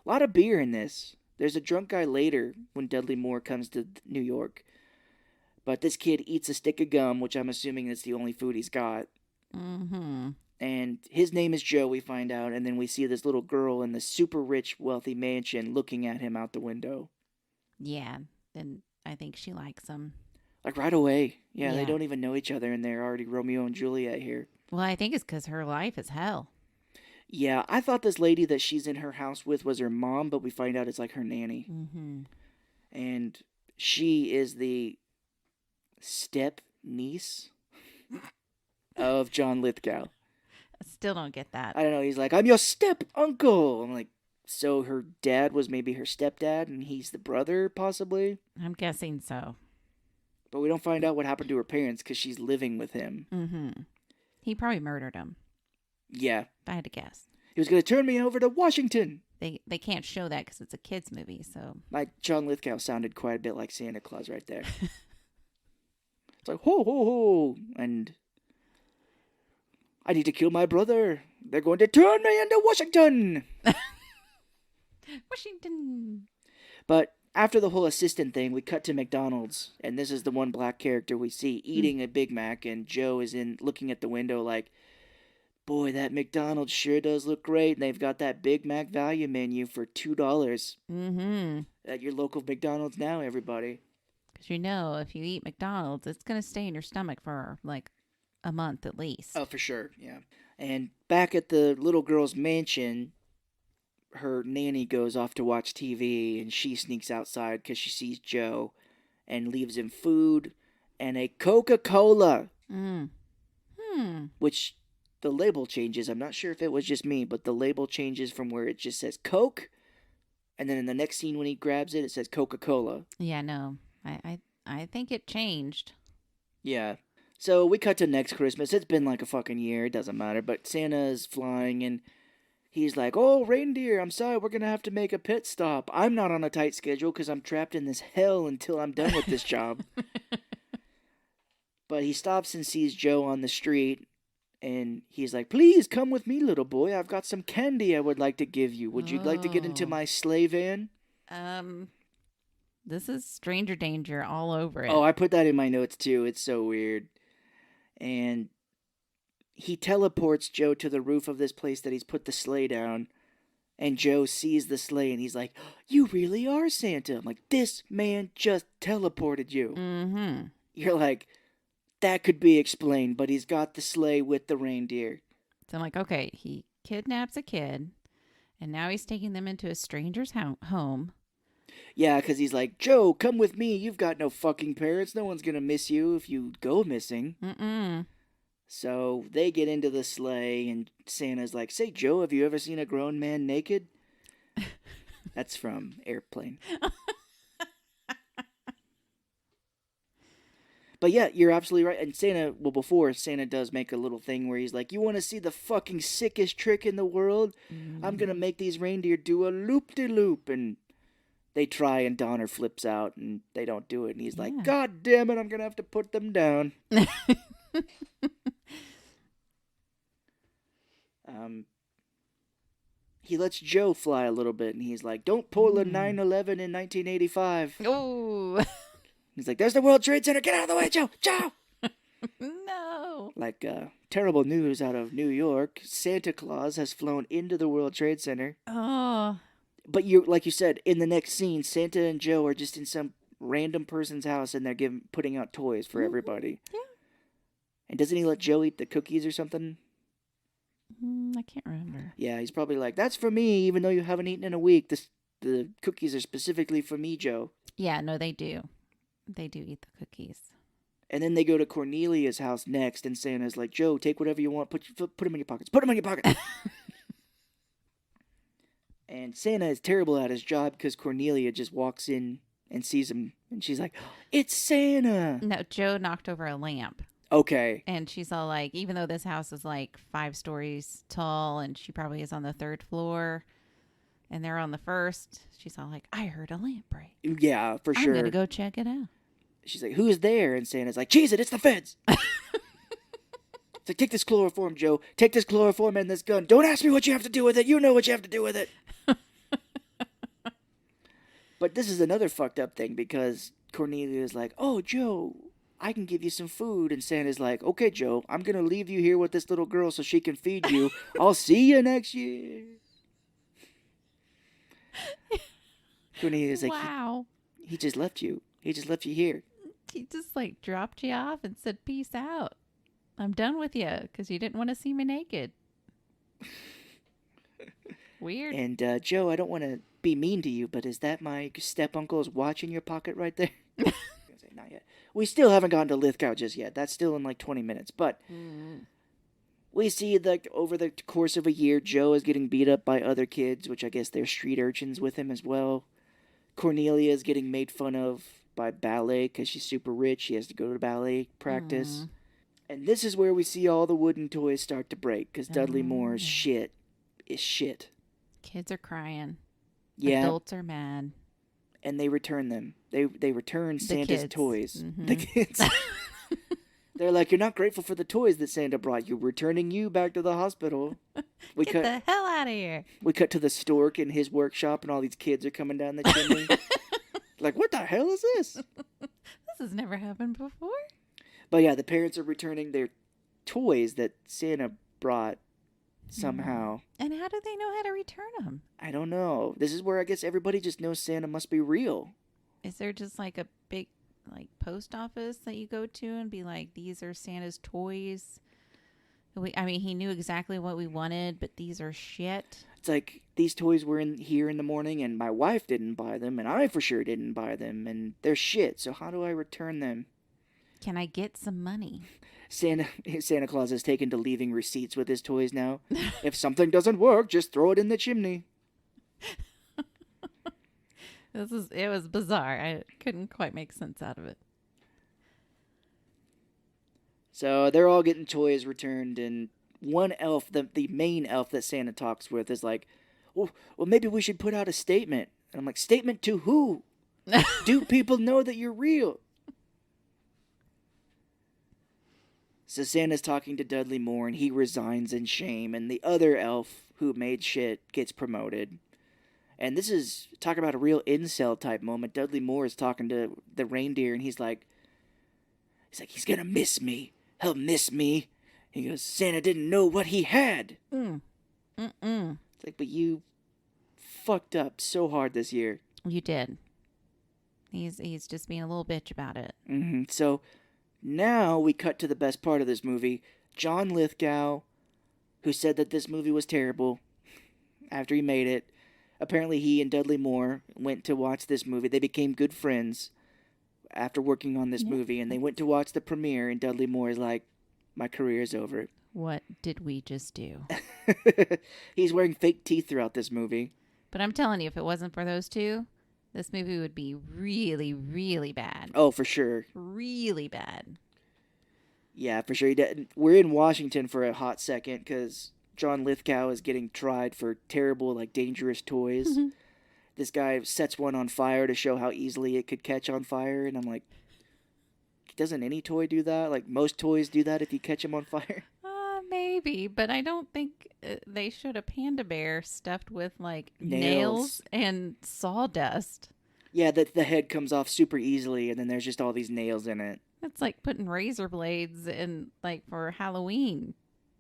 A lot of beer in this. There's a drunk guy later when Dudley Moore comes to New York. But this kid eats a stick of gum, which I'm assuming is the only food he's got. Mm-hmm. And his name is Joe, we find out. And then we see this little girl in this super rich, wealthy mansion looking at him out the window. Yeah, and I think she likes him. Like right away. Yeah, they Yeah. don't even know each other, and they're already Romeo and Juliet here. Well, I think it's because her life is hell. Yeah, I thought this lady that she's in her house with was her mom, but we find out it's like her nanny. Mm-hmm. And she is the step niece of John Lithgow. I still don't get that. I don't know. He's like, I'm your step uncle. I'm like, so her dad was maybe her stepdad, and he's the brother, possibly. I'm guessing so. But we don't find out what happened to her parents because she's living with him. Mm-hmm. He probably murdered him, Yeah. if I had to guess. He was going to turn me over to Washington. They can't show that because it's a kid's movie, so. My John Lithgow sounded quite a bit like Santa Claus right there. It's like, ho, ho, ho. And I need to kill my brother. They're going to turn me into Washington. Washington. But after the whole assistant thing, we cut to McDonald's. And this is the one black character we see eating a Big Mac. And Joe is in looking at the window like, boy, that McDonald's sure does look great. And they've got that Big Mac value menu for $2 Mm-hmm. at your local McDonald's now, everybody. Because you know, if you eat McDonald's, it's going to stay in your stomach for like a month at least. Oh, for sure, yeah. And back at the little girl's mansion, her nanny goes off to watch TV, and she sneaks outside because she sees Joe and leaves him food and a Coca-Cola, which the label changes. I'm not sure if it was just me, but the label changes from where it just says Coke, and then in the next scene when he grabs it, it says Coca-Cola. Yeah, no. I think it changed. Yeah. So we cut to next Christmas. It's been like a fucking year. It doesn't matter. But Santa is flying, and he's like, oh, reindeer, I'm sorry. We're going to have to make a pit stop. I'm not on a tight schedule because I'm trapped in this hell until I'm done with this job. But he stops and sees Joe on the street, and he's like, please come with me, little boy. I've got some candy I would like to give you. Would you like to get into my sleigh van? This is stranger danger all over it. Oh, I put that in my notes too. It's so weird. And he teleports Joe to the roof of this place that he's put the sleigh down. And Joe sees the sleigh and he's like, you really are Santa. I'm like, this man just teleported you. Mm-hmm. You're like, that could be explained, but he's got the sleigh with the reindeer. So I'm like, okay, he kidnaps a kid, and now he's taking them into a stranger's home. Yeah, because he's like, Joe, come with me. You've got no fucking parents. No one's going to miss you if you go missing. Mm-mm. So they get into the sleigh, and Santa's like, say, Joe, have you ever seen a grown man naked? That's from Airplane. But yeah, you're absolutely right. And Santa, well, before Santa does make a little thing where he's like, you want to see the fucking sickest trick in the world? I'm going to make these reindeer do a loop-de-loop. And they try, and Donner flips out, and they don't do it. And he's like, God damn it, I'm going to have to put them down. He lets Joe fly a little bit, and he's like, don't pull a 9/11 in 1985. Oh. He's like, there's the World Trade Center. Get out of the way, Joe. Joe! No. Like, terrible news out of New York. Santa Claus has flown into the World Trade Center. Oh. But you, like you said, in the next scene, Santa and Joe are just in some random person's house, and they're putting out toys for everybody. Yeah. And doesn't he let Joe eat the cookies or something? I can't remember. Yeah, he's probably like, that's for me, even though you haven't eaten in a week. The cookies are specifically for me, Joe. Yeah, no, they do. They do eat the cookies. And then they go to Cornelia's house next, and Santa's like, Joe, take whatever you want. Put them in your pockets. Put them in your pockets. And Santa is terrible at his job because Cornelia just walks in and sees him, and she's like, it's Santa. No, Joe knocked over a lamp. Okay. And she's all like, even though this house is like 5 stories tall and she probably is on the 3rd floor and they're on the 1st, she's all like, I heard a lamp break. Yeah, for sure. I'm going to go check it out. She's like, who's there? And Santa's like, cheese it, it's the feds. It's like, take this chloroform, Joe. Take this chloroform and this gun. Don't ask me what you have to do with it. You know what you have to do with it. But this is another fucked up thing because Cornelia's like, oh, Joe, I can give you some food. And Santa's like, okay, Joe, I'm going to leave you here with this little girl so she can feed you. I'll see you next year. Cornelia's like, wow. he just left you. He just left you here. He just like dropped you off and said, "Peace out. I'm done with you because you didn't want to see me naked." Weird. And Joe, I don't want to be mean to you, but is that my step uncle's watch in your pocket right there? I was gonna say, not yet. We still haven't gotten to Lithgow just yet. That's still in like 20 minutes. But we see that over the course of a year, Joe is getting beat up by other kids, which I guess they're street urchins with him as well. Cornelia is getting made fun of by ballet because she's super rich. She has to go to ballet practice. And this is where we see all the wooden toys start to break because Dudley Moore's shit is shit. Kids are crying. Yeah. Adults are mad. And they return them. They return Santa's kids. toys. The kids. They're like, you're not grateful for the toys that Santa brought you. We're returning you back to the hospital. Get the hell out of here. We cut to the stork in his workshop, and all these kids are coming down the chimney. Like, what the hell is this? This has never happened before. But yeah, the parents are returning their toys that Santa brought somehow. And how do they know how to return them? I don't know. This is where I guess everybody just knows Santa must be real. Is there just like a big like post office that you go to and be like, these are Santa's toys? I mean, he knew exactly what we wanted, but these are shit. It's like, these toys were in here in the morning, and my wife didn't buy them, and I for sure didn't buy them, and they're shit, so how do I return them? Can I get some money? Santa Claus has taken to leaving receipts with his toys now. If something doesn't work, just throw it in the chimney. It was bizarre. I couldn't quite make sense out of it. So they're all getting toys returned, and one elf, the main elf that Santa talks with, is like, well, maybe we should put out a statement. And I'm like, statement to who? Do people know that you're real? So Santa's talking to Dudley Moore, and he resigns in shame, and the other elf who made shit gets promoted. And this is, talk about a real incel type moment. Dudley Moore is talking to the reindeer, and he's like, he's gonna miss me. He'll miss me. He goes, Santa didn't know what he had. It's like, but you fucked up so hard this year. You did. He's just being a little bitch about it. So now we cut to the best part of this movie. John Lithgow, who said that this movie was terrible after he made it. Apparently he and Dudley Moore went to watch this movie. They became good friends after working on this movie, and they went to watch the premiere, and Dudley Moore is like, my career's over. What did we just do? He's wearing fake teeth throughout this movie. But I'm telling you, if it wasn't for those two, this movie would be really, really bad. Oh, for sure. Really bad. Yeah, for sure. We're in Washington for a hot second because John Lithgow is getting tried for terrible, like, dangerous toys. This guy sets one on fire to show how easily it could catch on fire, and I'm like, doesn't any toy do that? Like, most toys do that if you catch them on fire? Maybe, but I don't think they showed a panda bear stuffed with, like, Nails. nails and sawdust. Yeah, the head comes off super easily, and then there's just all these nails in it. It's like putting razor blades in, like, for Halloween.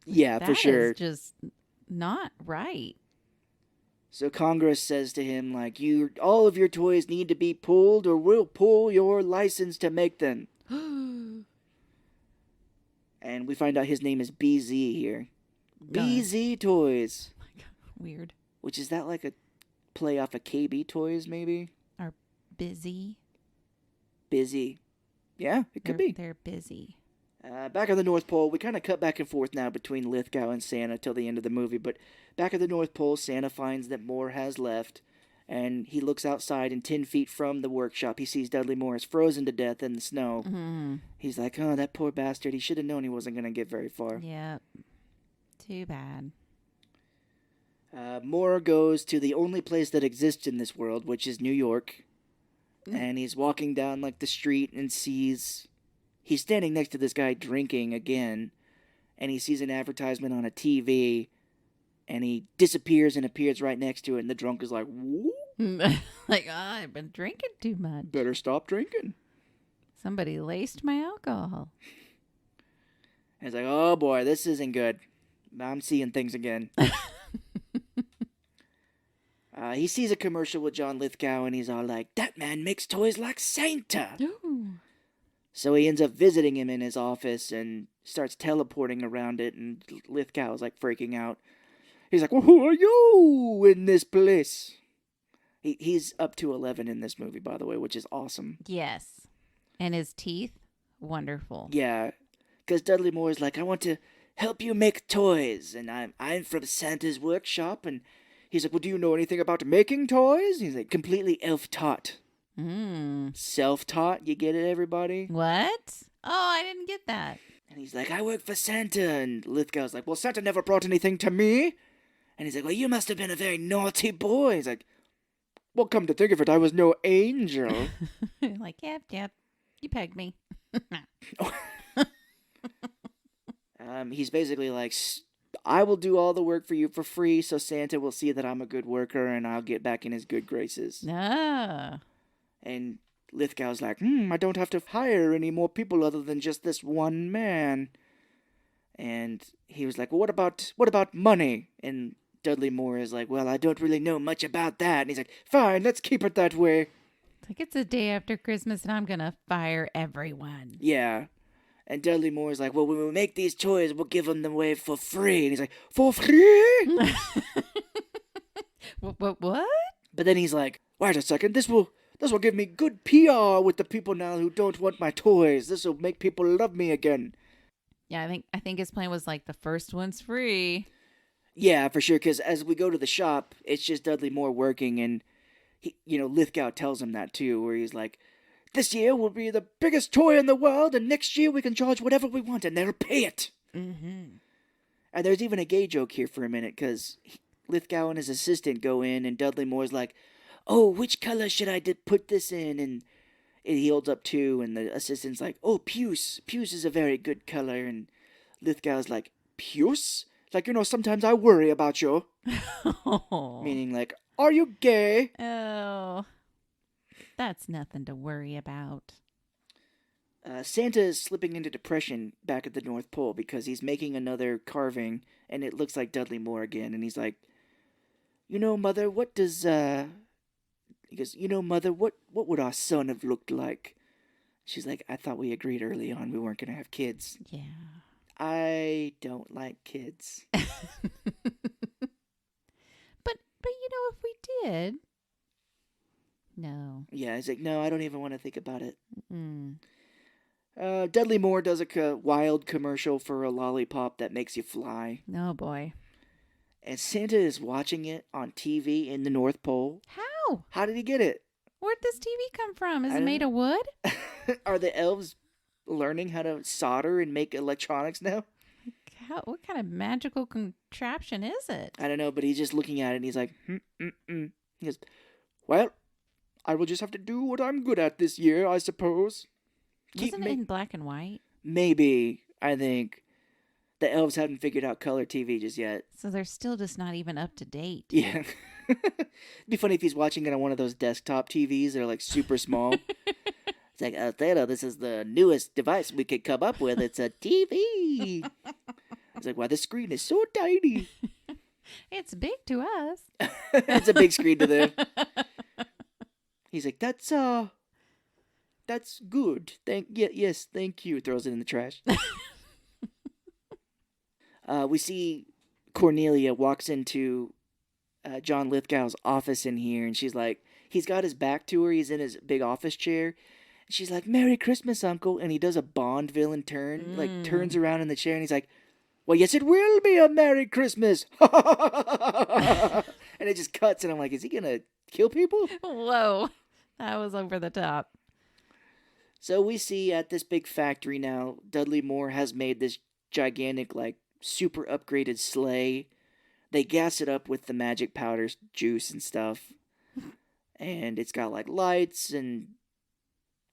Yeah, for sure. That is just not right. So Congress says to him, like, all of your toys need to be pulled, or we'll pull your license to make them. And we find out his name is BZ here. BZ Toys. Oh my God, weird. Which, is that like a play off of KB Toys, maybe? Or busy. Busy. Yeah, it could be. They're busy. Back on the North Pole, we kind of cut back and forth now between Lithgow and Santa till the end of the movie, but back at the North Pole, Santa finds that Moore has left, and he looks outside, and 10 feet from the workshop, he sees Dudley Moore is frozen to death in the snow. He's like, oh, that poor bastard, he should have known he wasn't going to get very far. Yep. Too bad. Moore goes to the only place that exists in this world, which is New York, and he's walking down, like, the street and sees... He's standing next to this guy drinking again, and he sees an advertisement on a TV, and he disappears and appears right next to it, and the drunk is like, whoop. Like, I've been drinking too much. Better stop drinking. Somebody laced my alcohol. And he's like, oh boy, this isn't good. I'm seeing things again. He sees a commercial with John Lithgow, and he's all like, that man makes toys like Santa. Ooh. So he ends up visiting him in his office and starts teleporting around it, and Lithgow is like freaking out. He's like, well, who are you in this place? He's up to 11 in this movie, by the way, which is awesome. Yes. And his teeth, wonderful. Yeah, because Dudley Moore is like, I want to help you make toys, and I'm from Santa's workshop, and he's like, well, do you know anything about making toys? And he's like, completely elf-taught. Self-taught, you get it, everybody? What? Oh, I didn't get that. And he's like, I work for Santa, and Lithgow's like, well, Santa never brought anything to me. And he's like, well, you must have been a very naughty boy. He's like, well, come to think of it, I was no angel. Like, yep, you pegged me. He's basically like, I will do all the work for you for free, so Santa will see that I'm a good worker, and I'll get back in his good graces. Ah. And Lithgow's like, I don't have to hire any more people other than just this one man. And he was like, well, what about money? And Dudley Moore is like, well, I don't really know much about that. And he's like, fine, let's keep it that way. It's like, it's the day after Christmas and I'm going to fire everyone. Yeah. And Dudley Moore is like, well, when we make these toys, we'll give them away for free. And he's like, for free? What? But then he's like, wait a second, this will give me good PR with the people now who don't want my toys. This will make people love me again. Yeah, I think his plan was like, the first one's free. Yeah, for sure, because as we go to the shop, it's just Dudley Moore working, and Lithgow tells him that too, where he's like, this year will be the biggest toy in the world, and next year we can charge whatever we want, and they'll pay it. Mm-hmm. And there's even a gay joke here for a minute, because Lithgow and his assistant go in, and Dudley Moore's like, oh, which color should I put this in? And he holds up two, and the assistant's like, oh, puce. Puce is a very good color. And Lithgow's like, puce? Like, sometimes I worry about you. Oh. Meaning like, are you gay? Oh. That's nothing to worry about. Santa is slipping into depression back at the North Pole because he's making another carving, and it looks like Dudley Moore again. And he's like, Mother, what does, he goes, Mother, what would our son have looked like? She's like, I thought we agreed early on we weren't going to have kids. Yeah. I don't like kids. But if we did. No. Yeah, he's like, no, I don't even want to think about it. Mm. Dudley Moore does a wild commercial for a lollipop that makes you fly. Oh, boy. And Santa is watching it on TV in the North Pole. How? How did he get it? Where'd this TV come from? Is it made of wood? Are the elves learning how to solder and make electronics now? What kind of magical contraption is it? I don't know, but he's just looking at it and he's like, He goes, well, I will just have to do what I'm good at this year, I suppose. Wasn't it in black and white? Maybe, I think. The elves hadn't figured out color TV just yet. So they're still just not even up to date. Yeah. It'd be funny if he's watching it on one of those desktop TVs that are like super small. It's like, Theta, this is the newest device we could come up with. It's a TV. It's like, wow, the screen is so tiny. It's big to us. That's a big screen to them. He's like, that's good. Yes, thank you. Throws it in the trash. We see Cornelia walks into John Lithgow's office in here, and she's like, he's got his back to her. He's in his big office chair. And she's like, Merry Christmas, Uncle. And he does a Bond villain turn, like turns around in the chair, and he's like, well, yes, it will be a Merry Christmas. And it just cuts, and I'm like, is he going to kill people? Whoa. That was over the top. So we see at this big factory now, Dudley Moore has made this gigantic, like, super upgraded sleigh. They gas it up with the magic powder juice and stuff. And it's got, like, lights and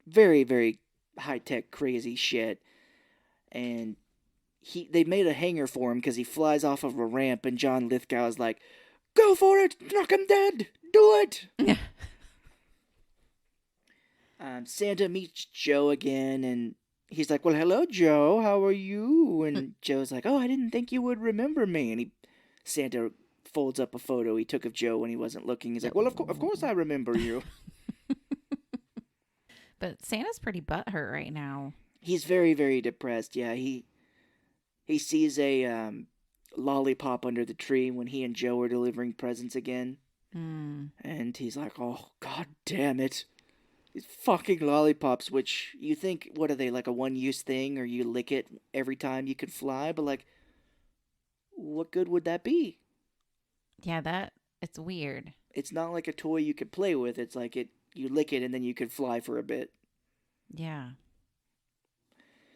very, very high-tech, crazy shit. And they made a hanger for him because he flies off of a ramp, and John Lithgow is like, go for it! Knock him dead! Do it! Santa meets Joe again, and he's like, well, hello, Joe. How are you? And Joe's like, oh, I didn't think you would remember me. And Santa folds up a photo he took of Joe when he wasn't looking. He's like, well, of course I remember you. But Santa's pretty butthurt right now. He's very, very depressed. Yeah, he sees a lollipop under the tree when he and Joe are delivering presents again. And he's like, oh, god damn it. These fucking lollipops, which you think, what are they, like a one-use thing, or you lick it every time you can fly? But, like, what good would that be? Yeah, it's weird. It's not like a toy you could play with. It's like you lick it and then you could fly for a bit. Yeah.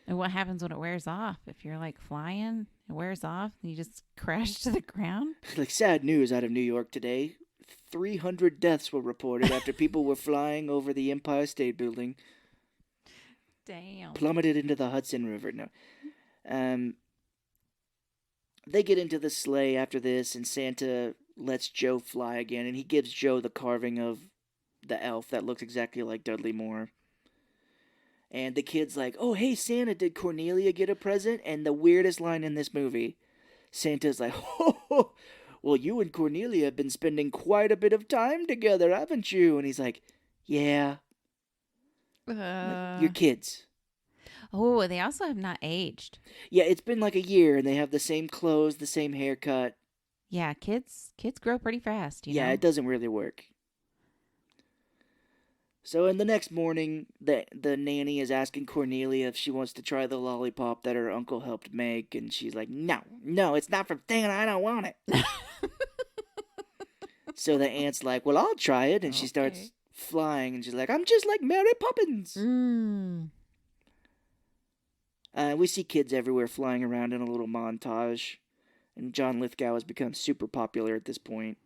And what happens when it wears off? If you're like flying, it wears off and you just crash to the ground? Like, sad news out of New York today. 300 deaths were reported after people were flying over the Empire State Building. Damn. Plummeted into the Hudson River. No. They get into the sleigh after this, and Santa lets Joe fly again, and he gives Joe the carving of the elf that looks exactly like Dudley Moore. And the kid's like, oh, hey, Santa, did Cornelia get a present? And the weirdest line in this movie, Santa's like, oh, well, you and Cornelia have been spending quite a bit of time together, haven't you? And he's like, yeah. You're kids. Oh, they also have not aged. Yeah, it's been like a year, and they have the same clothes, the same haircut. Yeah, kids grow pretty fast, you know? Yeah, it doesn't really work. So in the next morning, the nanny is asking Cornelia if she wants to try the lollipop that her uncle helped make, and she's like, no, it's not from Santa, I don't want it. So the aunt's like, well, I'll try it, and she starts flying, and she's like, I'm just like Mary Poppins. We see kids everywhere flying around in a little montage, and John Lithgow has become super popular at this point.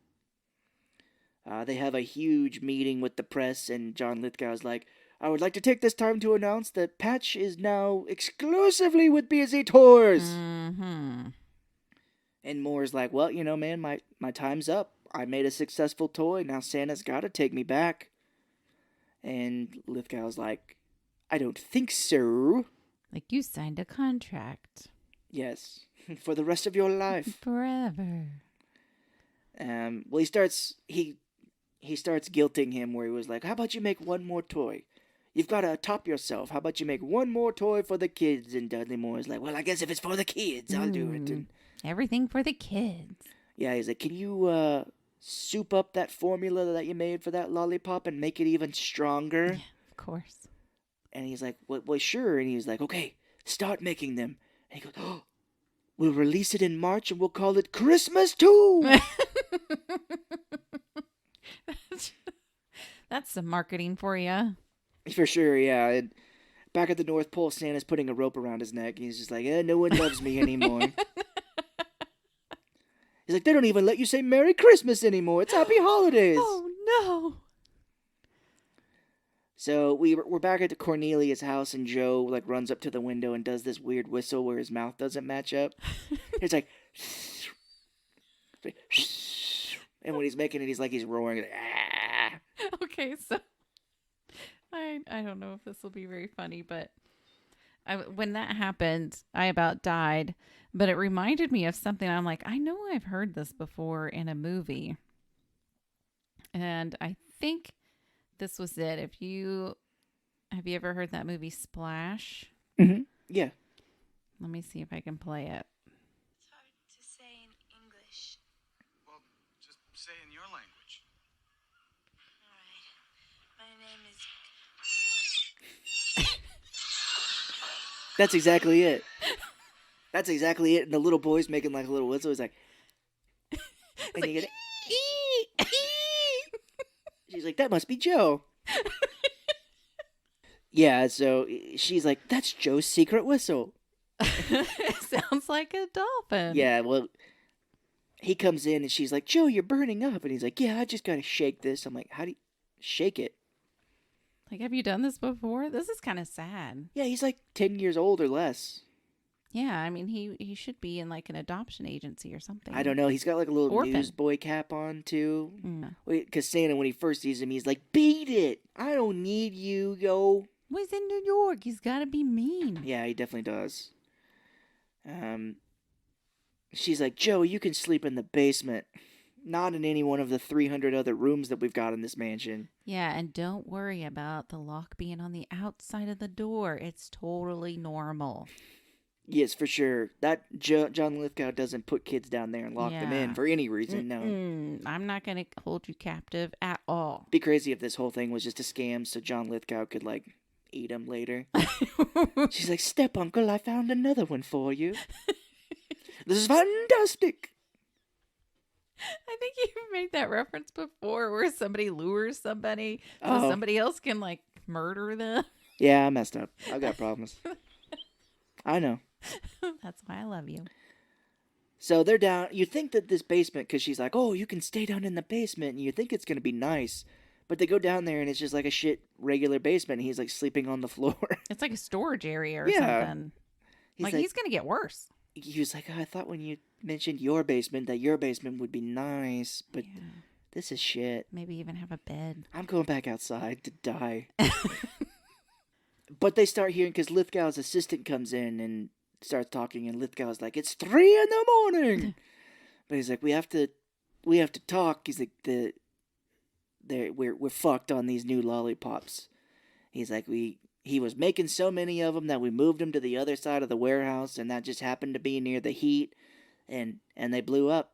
They have a huge meeting with the press, and John Lithgow's like, I would like to take this time to announce that Patch is now exclusively with BZ Tours. And Moore's like, well, you know, man, my time's up. I made a successful toy. Now Santa's got to take me back. And Lithgow's like, I don't think so. Like, you signed a contract. Yes, for the rest of your life. Forever. Well, he starts guilting him where he was like, how about you make one more toy? You've got to top yourself. How about you make one more toy for the kids? And Dudley Moore is like, well, I guess if it's for the kids, I'll do it. And everything for the kids. Yeah, he's like, can you soup up that formula that you made for that lollipop and make it even stronger? Yeah, of course. And he's like, well, sure. And he's like, okay, start making them. And he goes, oh, we'll release it in March and we'll call it Christmas too. That's some marketing for you. For sure, yeah. And back at the North Pole, Santa's putting a rope around his neck. He's just like, no one loves me anymore. He's like, they don't even let you say Merry Christmas anymore. It's Happy Holidays. Oh, no. So we're back at Cornelia's house, and Joe like runs up to the window and does this weird whistle where his mouth doesn't match up. It's like, and when he's making it, he's roaring. Like, ah. Okay, so I don't know if this will be very funny, but when that happened, I about died. But it reminded me of something. I'm like, I know I've heard this before in a movie, and I think this was it. Have you ever heard that movie Splash? Mm-hmm. Yeah. Let me see if I can play it. It's hard to say in English. Well, just say in your language. All right. My name is... That's exactly it. That's exactly it. And the little boy's making like a little whistle. He's like, and you get it. She's like, that must be Joe. Yeah, so she's like, that's Joe's secret whistle. It sounds like a dolphin. Yeah, well, he comes in and she's like, Joe, you're burning up. And he's like, yeah, I just got to shake this. I'm like, how do you shake it? Like, have you done this before? This is kind of sad. Yeah, he's like 10 years old or less. Yeah, I mean, he should be in like an adoption agency or something. I don't know. He's got like a little Orphan. newsboy cap on too. Mm. Because Santa, when he first sees him, he's like, beat it. I don't need you, yo. Well, he's in New York. He's got to be mean. Yeah, he definitely does. She's like, Joe, you can sleep in the basement. Not in any one of the 300 other rooms that we've got in this mansion. Yeah, and don't worry about the lock being on the outside of the door. It's totally normal. Yes, for sure. That John Lithgow doesn't put kids down there and lock them in Yeah. for any reason, no. I'm not going to hold you captive at all. Be crazy if this whole thing was just a scam so John Lithgow could, like, eat him later. She's like, Step Uncle, I found another one for you. This is fantastic. I think you've made that reference before where somebody lures somebody so somebody else can, like, murder them. Yeah, I messed up. I got problems. I know. That's why I love you. So they're down. You think that this basement, because she's like, oh, you can stay down in the basement, and you think it's going to be nice. But they go down there, and it's just like a shit regular basement, and he's, like, sleeping on the floor. It's like a storage area or Yeah. something. He's going to get worse. He was like, I thought when you mentioned your basement that your basement would be nice, but Yeah. this is shit. Maybe even have a bed. I'm going back outside to die. But they start hearing, because Lithgow's assistant comes in and starts talking, and Lithgow's like, it's 3 a.m. But he's like, we have to talk. He's like, we're fucked on these new lollipops. He's like, he was making so many of them that we moved them to the other side of the warehouse, and that just happened to be near the heat, and they blew up.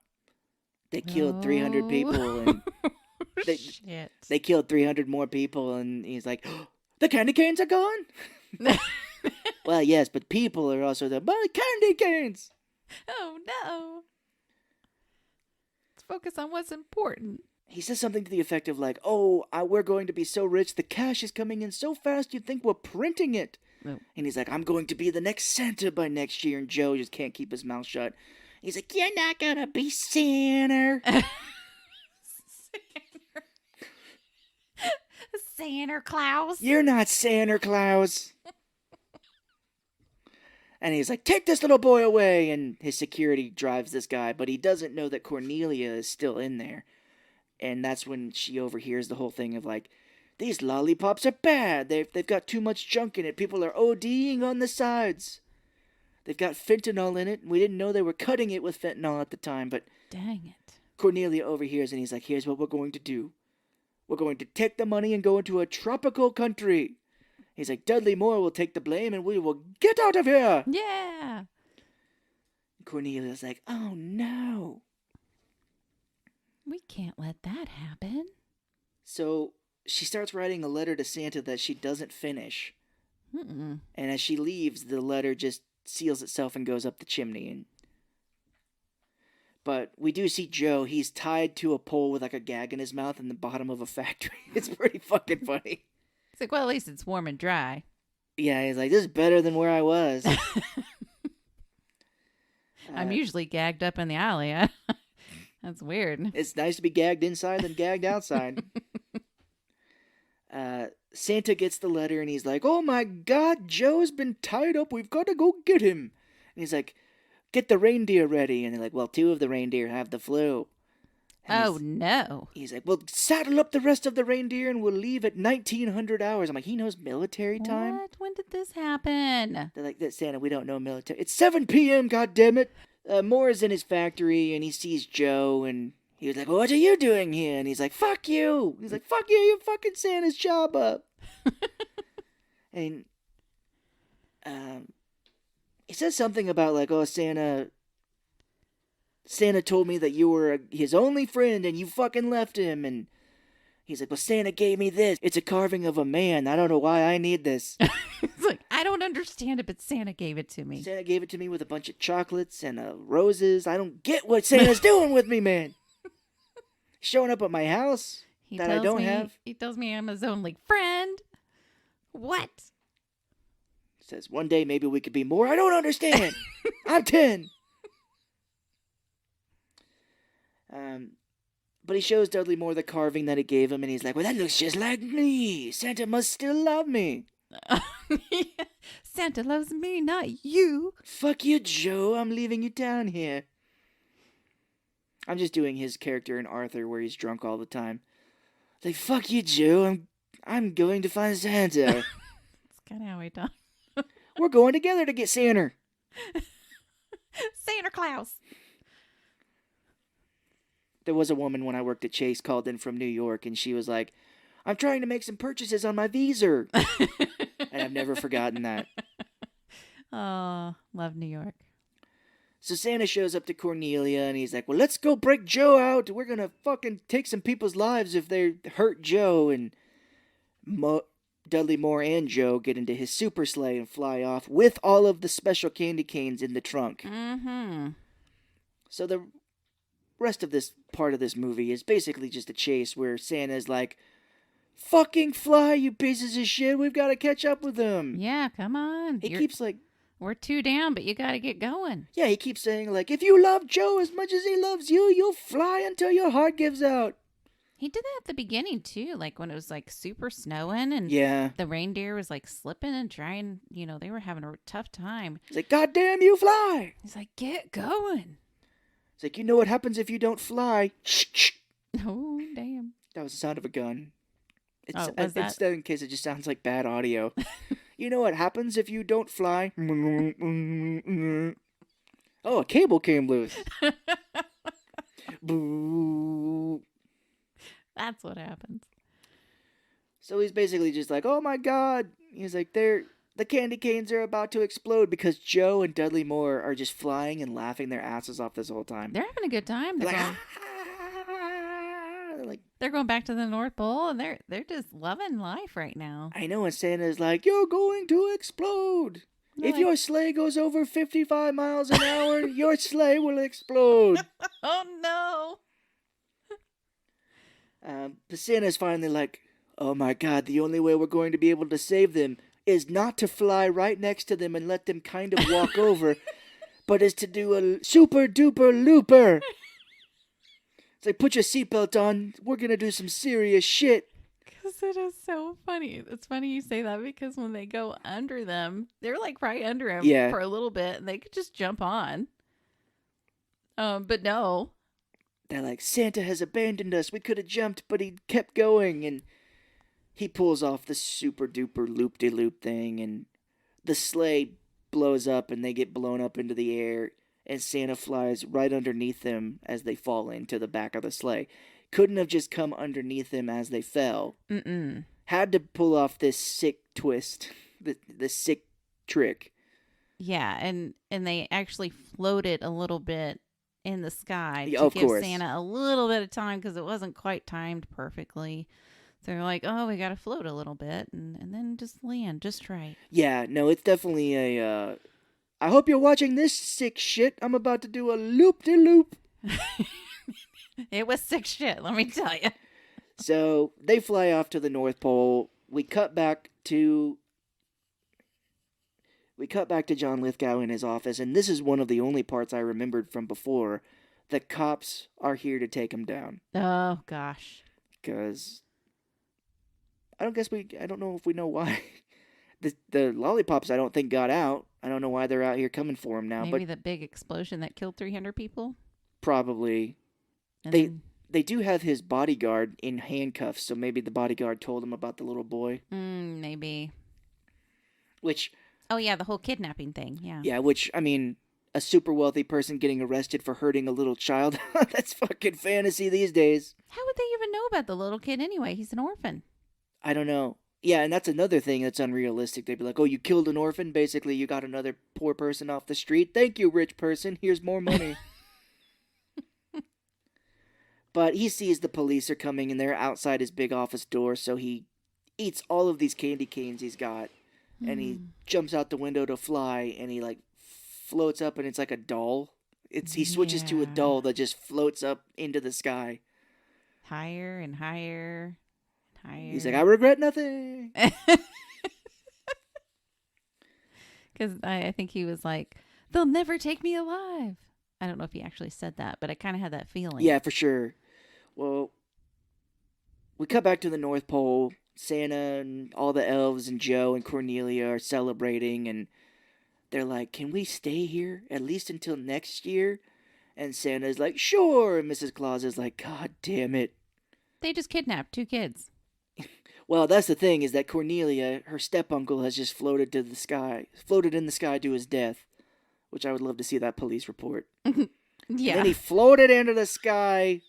They killed 300 people, and Shit. they killed 300 more people, and he's like, oh, the candy canes are gone? Well, yes, but people are also the candy canes. Oh, no. Let's focus on what's important. He says something to the effect of like, oh, we're going to be so rich, the cash is coming in so fast you'd think we're printing it. No. And he's like, I'm going to be the next Santa by next year, and Joe just can't keep his mouth shut. He's like, you're not going to be Santa. Santa Claus. You're not Santa Claus. And he's like, take this little boy away. And his security drives this guy, but he doesn't know that Cornelia is still in there. And that's when she overhears the whole thing of like, these lollipops are bad. They've got too much junk in it. People are ODing on the sides. They've got fentanyl in it. We didn't know they were cutting it with fentanyl at the time, but Dang it. Cornelia overhears and he's like, here's what we're going to do. We're going to take the money and go into a tropical country. He's like, Dudley Moore will take the blame and we will get out of here. Yeah. Cornelia's like, oh no. We can't let that happen. So she starts writing a letter to Santa that she doesn't finish. Mm-mm. And as she leaves, the letter just seals itself and goes up the chimney. But we do see Joe. He's tied to a pole with like a gag in his mouth in the bottom of a factory. It's pretty fucking funny. It's like, well, at least it's warm and dry. Yeah, he's like, this is better than where I was. I'm usually gagged up in the alley. That's weird. It's nice to be gagged inside than gagged outside. Santa gets the letter and he's like, oh my God, Joe's been tied up. We've got to go get him. And he's like, get the reindeer ready. And they're like, well, 2 of the reindeer have the flu. And Oh, no. he's like, well, saddle up the rest of the reindeer and we'll leave at 1900 hours. I'm like, he knows military time? What? When did this happen? They're like, Santa, we don't know military. It's 7 p.m., goddammit. Moore is in his factory and he sees Joe and he was like, well, what are you doing here? And he's like, fuck you. He's like, fuck you, you're fucking Santa's job up. And he says something about like, oh, Santa told me that you were his only friend and you fucking left him. And he's like, well, Santa gave me this. It's a carving of a man. I don't know why I need this. It's like, I don't understand it, but Santa gave it to me. Santa gave it to me with a bunch of chocolates and roses. I don't get what Santa's doing with me, man. Showing up at my house that I don't have. He tells me I'm his only friend. What? Says, one day maybe we could be more. I don't understand. I'm 10. But he shows Dudley Moore the carving that he gave him, and he's like, well, that looks just like me. Santa must still love me. Santa loves me, not you. Fuck you, Joe. I'm leaving you down here. I'm just doing his character in Arthur where he's drunk all the time. Like, fuck you, Joe. I'm going to find Santa. That's kind of how we talk. We're going together to get Santa. Santa Claus. There was a woman when I worked at Chase called in from New York, and she was like, I'm trying to make some purchases on my Visa. And I've never forgotten that. Oh, love New York. So Santa shows up to Cornelia, and he's like, well, let's go break Joe out. We're going to fucking take some people's lives if they hurt Joe. And Dudley Moore and Joe get into his super sleigh and fly off with all of the special candy canes in the trunk. Mm-hmm. So the rest of this part of this movie is basically just a chase where Santa's like, fucking fly, you pieces of shit. We've got to catch up with them. Yeah, come on. He keeps like, We're 2 down, but you got to get going. yeah, he keeps saying like, if you love Joe as much as he loves you, you'll fly until your heart gives out. He did that at the beginning, too, like when it was like super snowing and Yeah. the reindeer was like slipping and trying, they were having a tough time. He's like, God damn, you fly. He's like, get going. It's like, you know what happens if you don't fly? Shh, shh. Oh, damn. That was the sound of a gun. Oh, was that? Instead, in case it just sounds like bad audio. You know what happens if you don't fly? Oh, a cable came loose. Boo. That's what happens. So he's basically just like, oh my God. He's like, the candy canes are about to explode because Joe and Dudley Moore are just flying and laughing their asses off this whole time. They're having a good time. They're They're going back to the North Pole, and they're just loving life right now. I know, and Santa's like, you're going to explode. They're If like, your sleigh goes over 55 miles an hour, your sleigh will explode. oh no. But Santa's finally like, oh my God, the only way we're going to be able to save them is not to fly right next to them and let them kind of walk over, but is to do a super duper looper. It's like, put your seatbelt on. We're going to do some serious shit. Because it is so funny. It's funny you say that because when they go under them, they're like right under him Yeah. for a little bit and they could just jump on. But no. They're like, Santa has abandoned us. We could have jumped, but he kept going. And he pulls off the super duper loop-de-loop thing. And the sleigh blows up and they get blown up into the air. And Santa flies right underneath them as they fall into the back of the sleigh. Couldn't have just come underneath them as they fell. Mm-mm. Had to pull off this sick twist, the sick trick. Yeah, and they actually floated a little bit in the sky Yeah, to of give course. Santa a little bit of time because it wasn't quite timed perfectly. So they're like, oh, we got to float a little bit and then just land just right. Yeah, no, it's definitely a, I hope you're watching this sick shit. I'm about to do a loop-de-loop. It was sick shit, let me tell you. So they fly off to the North Pole. We cut back to John Lithgow in his office, and this is one of the only parts I remembered from before. The cops are here to take him down. Oh, gosh. Because I don't know if we know why. The lollipops I don't think got out. I don't know why they're out here coming for him now, Maybe but the big explosion that killed 300 people? probably. And They then- they do have his bodyguard in handcuffs, so maybe the bodyguard told him about the little boy. maybe. Which, Oh, yeah, the whole kidnapping thing, yeah. I mean, a super wealthy person getting arrested for hurting a little child, that's fucking fantasy these days. How would they even know about the little kid anyway? He's an orphan. I don't know. Yeah, and that's another thing that's unrealistic. They'd be like, oh, you killed an orphan? Basically, you got another poor person off the street. Thank you, rich person. Here's more money. But he sees the police are coming, and they're outside his big office door, so he eats all of these candy canes he's got, and he jumps out the window to fly, and he, like, floats up, and it's like a doll. He switches to a Yeah. doll that just floats up into the sky. Higher and higher and higher. He's like, I regret nothing. Because I think he was like, they'll never take me alive. I don't know if he actually said that, but I kind of had that feeling. Yeah, for sure. Well, we cut back to the North Pole. Santa and all the elves and Joe and Cornelia are celebrating, and they're like, can we stay here at least until next year? And Santa's like, sure. And Mrs. Claus is like, God damn it. They just kidnapped 2 kids. Well, that's the thing, is that Cornelia, her step-uncle, has just floated in the sky to his death, which I would love to see that police report. Yeah. And then he floated into the sky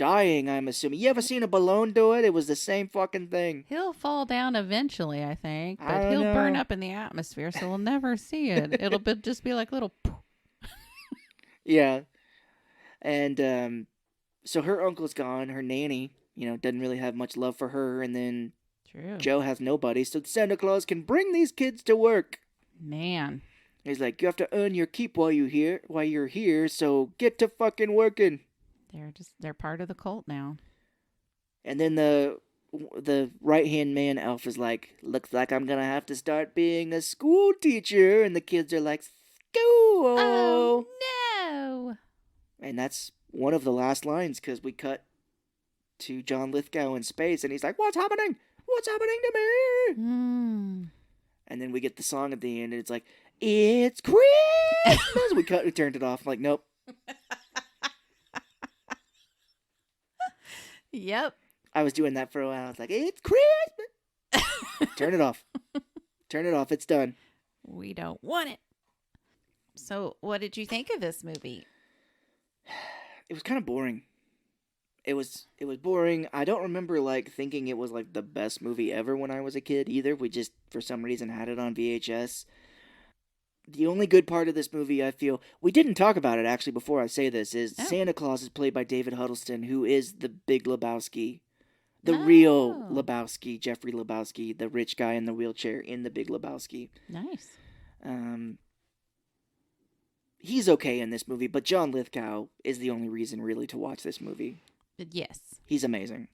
dying, I'm assuming. You ever seen a balloon do it? It was the same fucking thing. He'll fall down eventually, I think, I but don't he'll burn know. up in the atmosphere, so we'll never see it. It'll just be like little. Yeah. And so her uncle's gone. Her nanny, doesn't really have much love for her. And then True. Joe has nobody. So Santa Claus can bring these kids to work. Man. He's like, you have to earn your keep while you're here. So get to fucking working. They're part of the cult now. And then the right hand man elf is like, looks like I'm gonna have to start being a school teacher. And the kids are like, school. Oh no! And that's one of the last lines because we cut to John Lithgow in space, and he's like, "What's happening? What's happening to me?" And then we get the song at the end, and it's like, "It's Christmas." We turned it off. I'm like, nope. Yep. I was doing that for a while. I was like, "It's Christmas." Turn it off. Turn it off. It's done. We don't want it. So, what did you think of this movie? It was kind of boring. It was boring. I don't remember thinking it was the best movie ever when I was a kid either. We just for some reason had it on VHS. The only good part of this movie, I feel, we didn't talk about it actually before I say this, is Santa Claus is played by David Huddleston, who is the Big Lebowski. The real Lebowski, Jeffrey Lebowski, the rich guy in the wheelchair in the Big Lebowski. Nice. He's okay in this movie, but John Lithgow is the only reason really to watch this movie. Yes. He's amazing.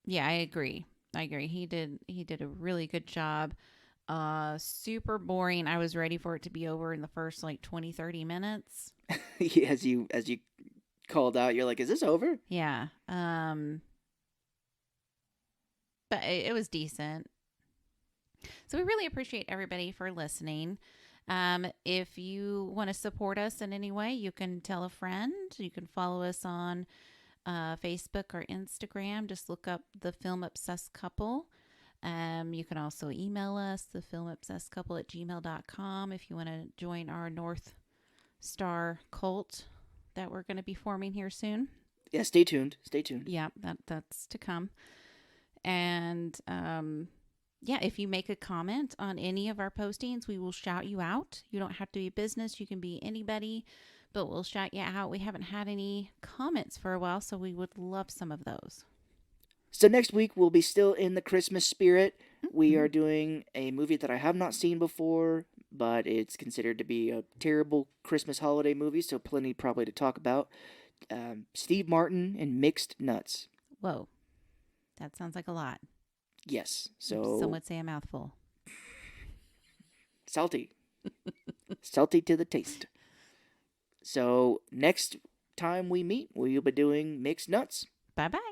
Yeah, I agree. He did a really good job. Super boring. I was ready for it to be over in the first 20, 30 minutes. as you called out, you're like, is this over? Yeah. But it was decent. So we really appreciate everybody for listening. If you want to support us in any way, you can tell a friend. You can follow us on Facebook or Instagram. Just look up The Film Obsessed Couple. You can also email us, thefilmobsessedcouple@gmail.com, if you want to join our North Star cult that we're going to be forming here soon. Yeah, stay tuned. Yeah, that's to come. And yeah, if you make a comment on any of our postings, we will shout you out. You don't have to be a business. You can be anybody, but we'll shout you out. We haven't had any comments for a while, so we would love some of those. So next week, we'll be still in the Christmas spirit. Mm-hmm. We are doing a movie that I have not seen before, but it's considered to be a terrible Christmas holiday movie, so plenty probably to talk about. Steve Martin and Mixed Nuts. Whoa. That sounds like a lot. Yes. So some would say a mouthful. Salty. Salty to the taste. So next time we meet, we'll be doing Mixed Nuts. Bye-bye.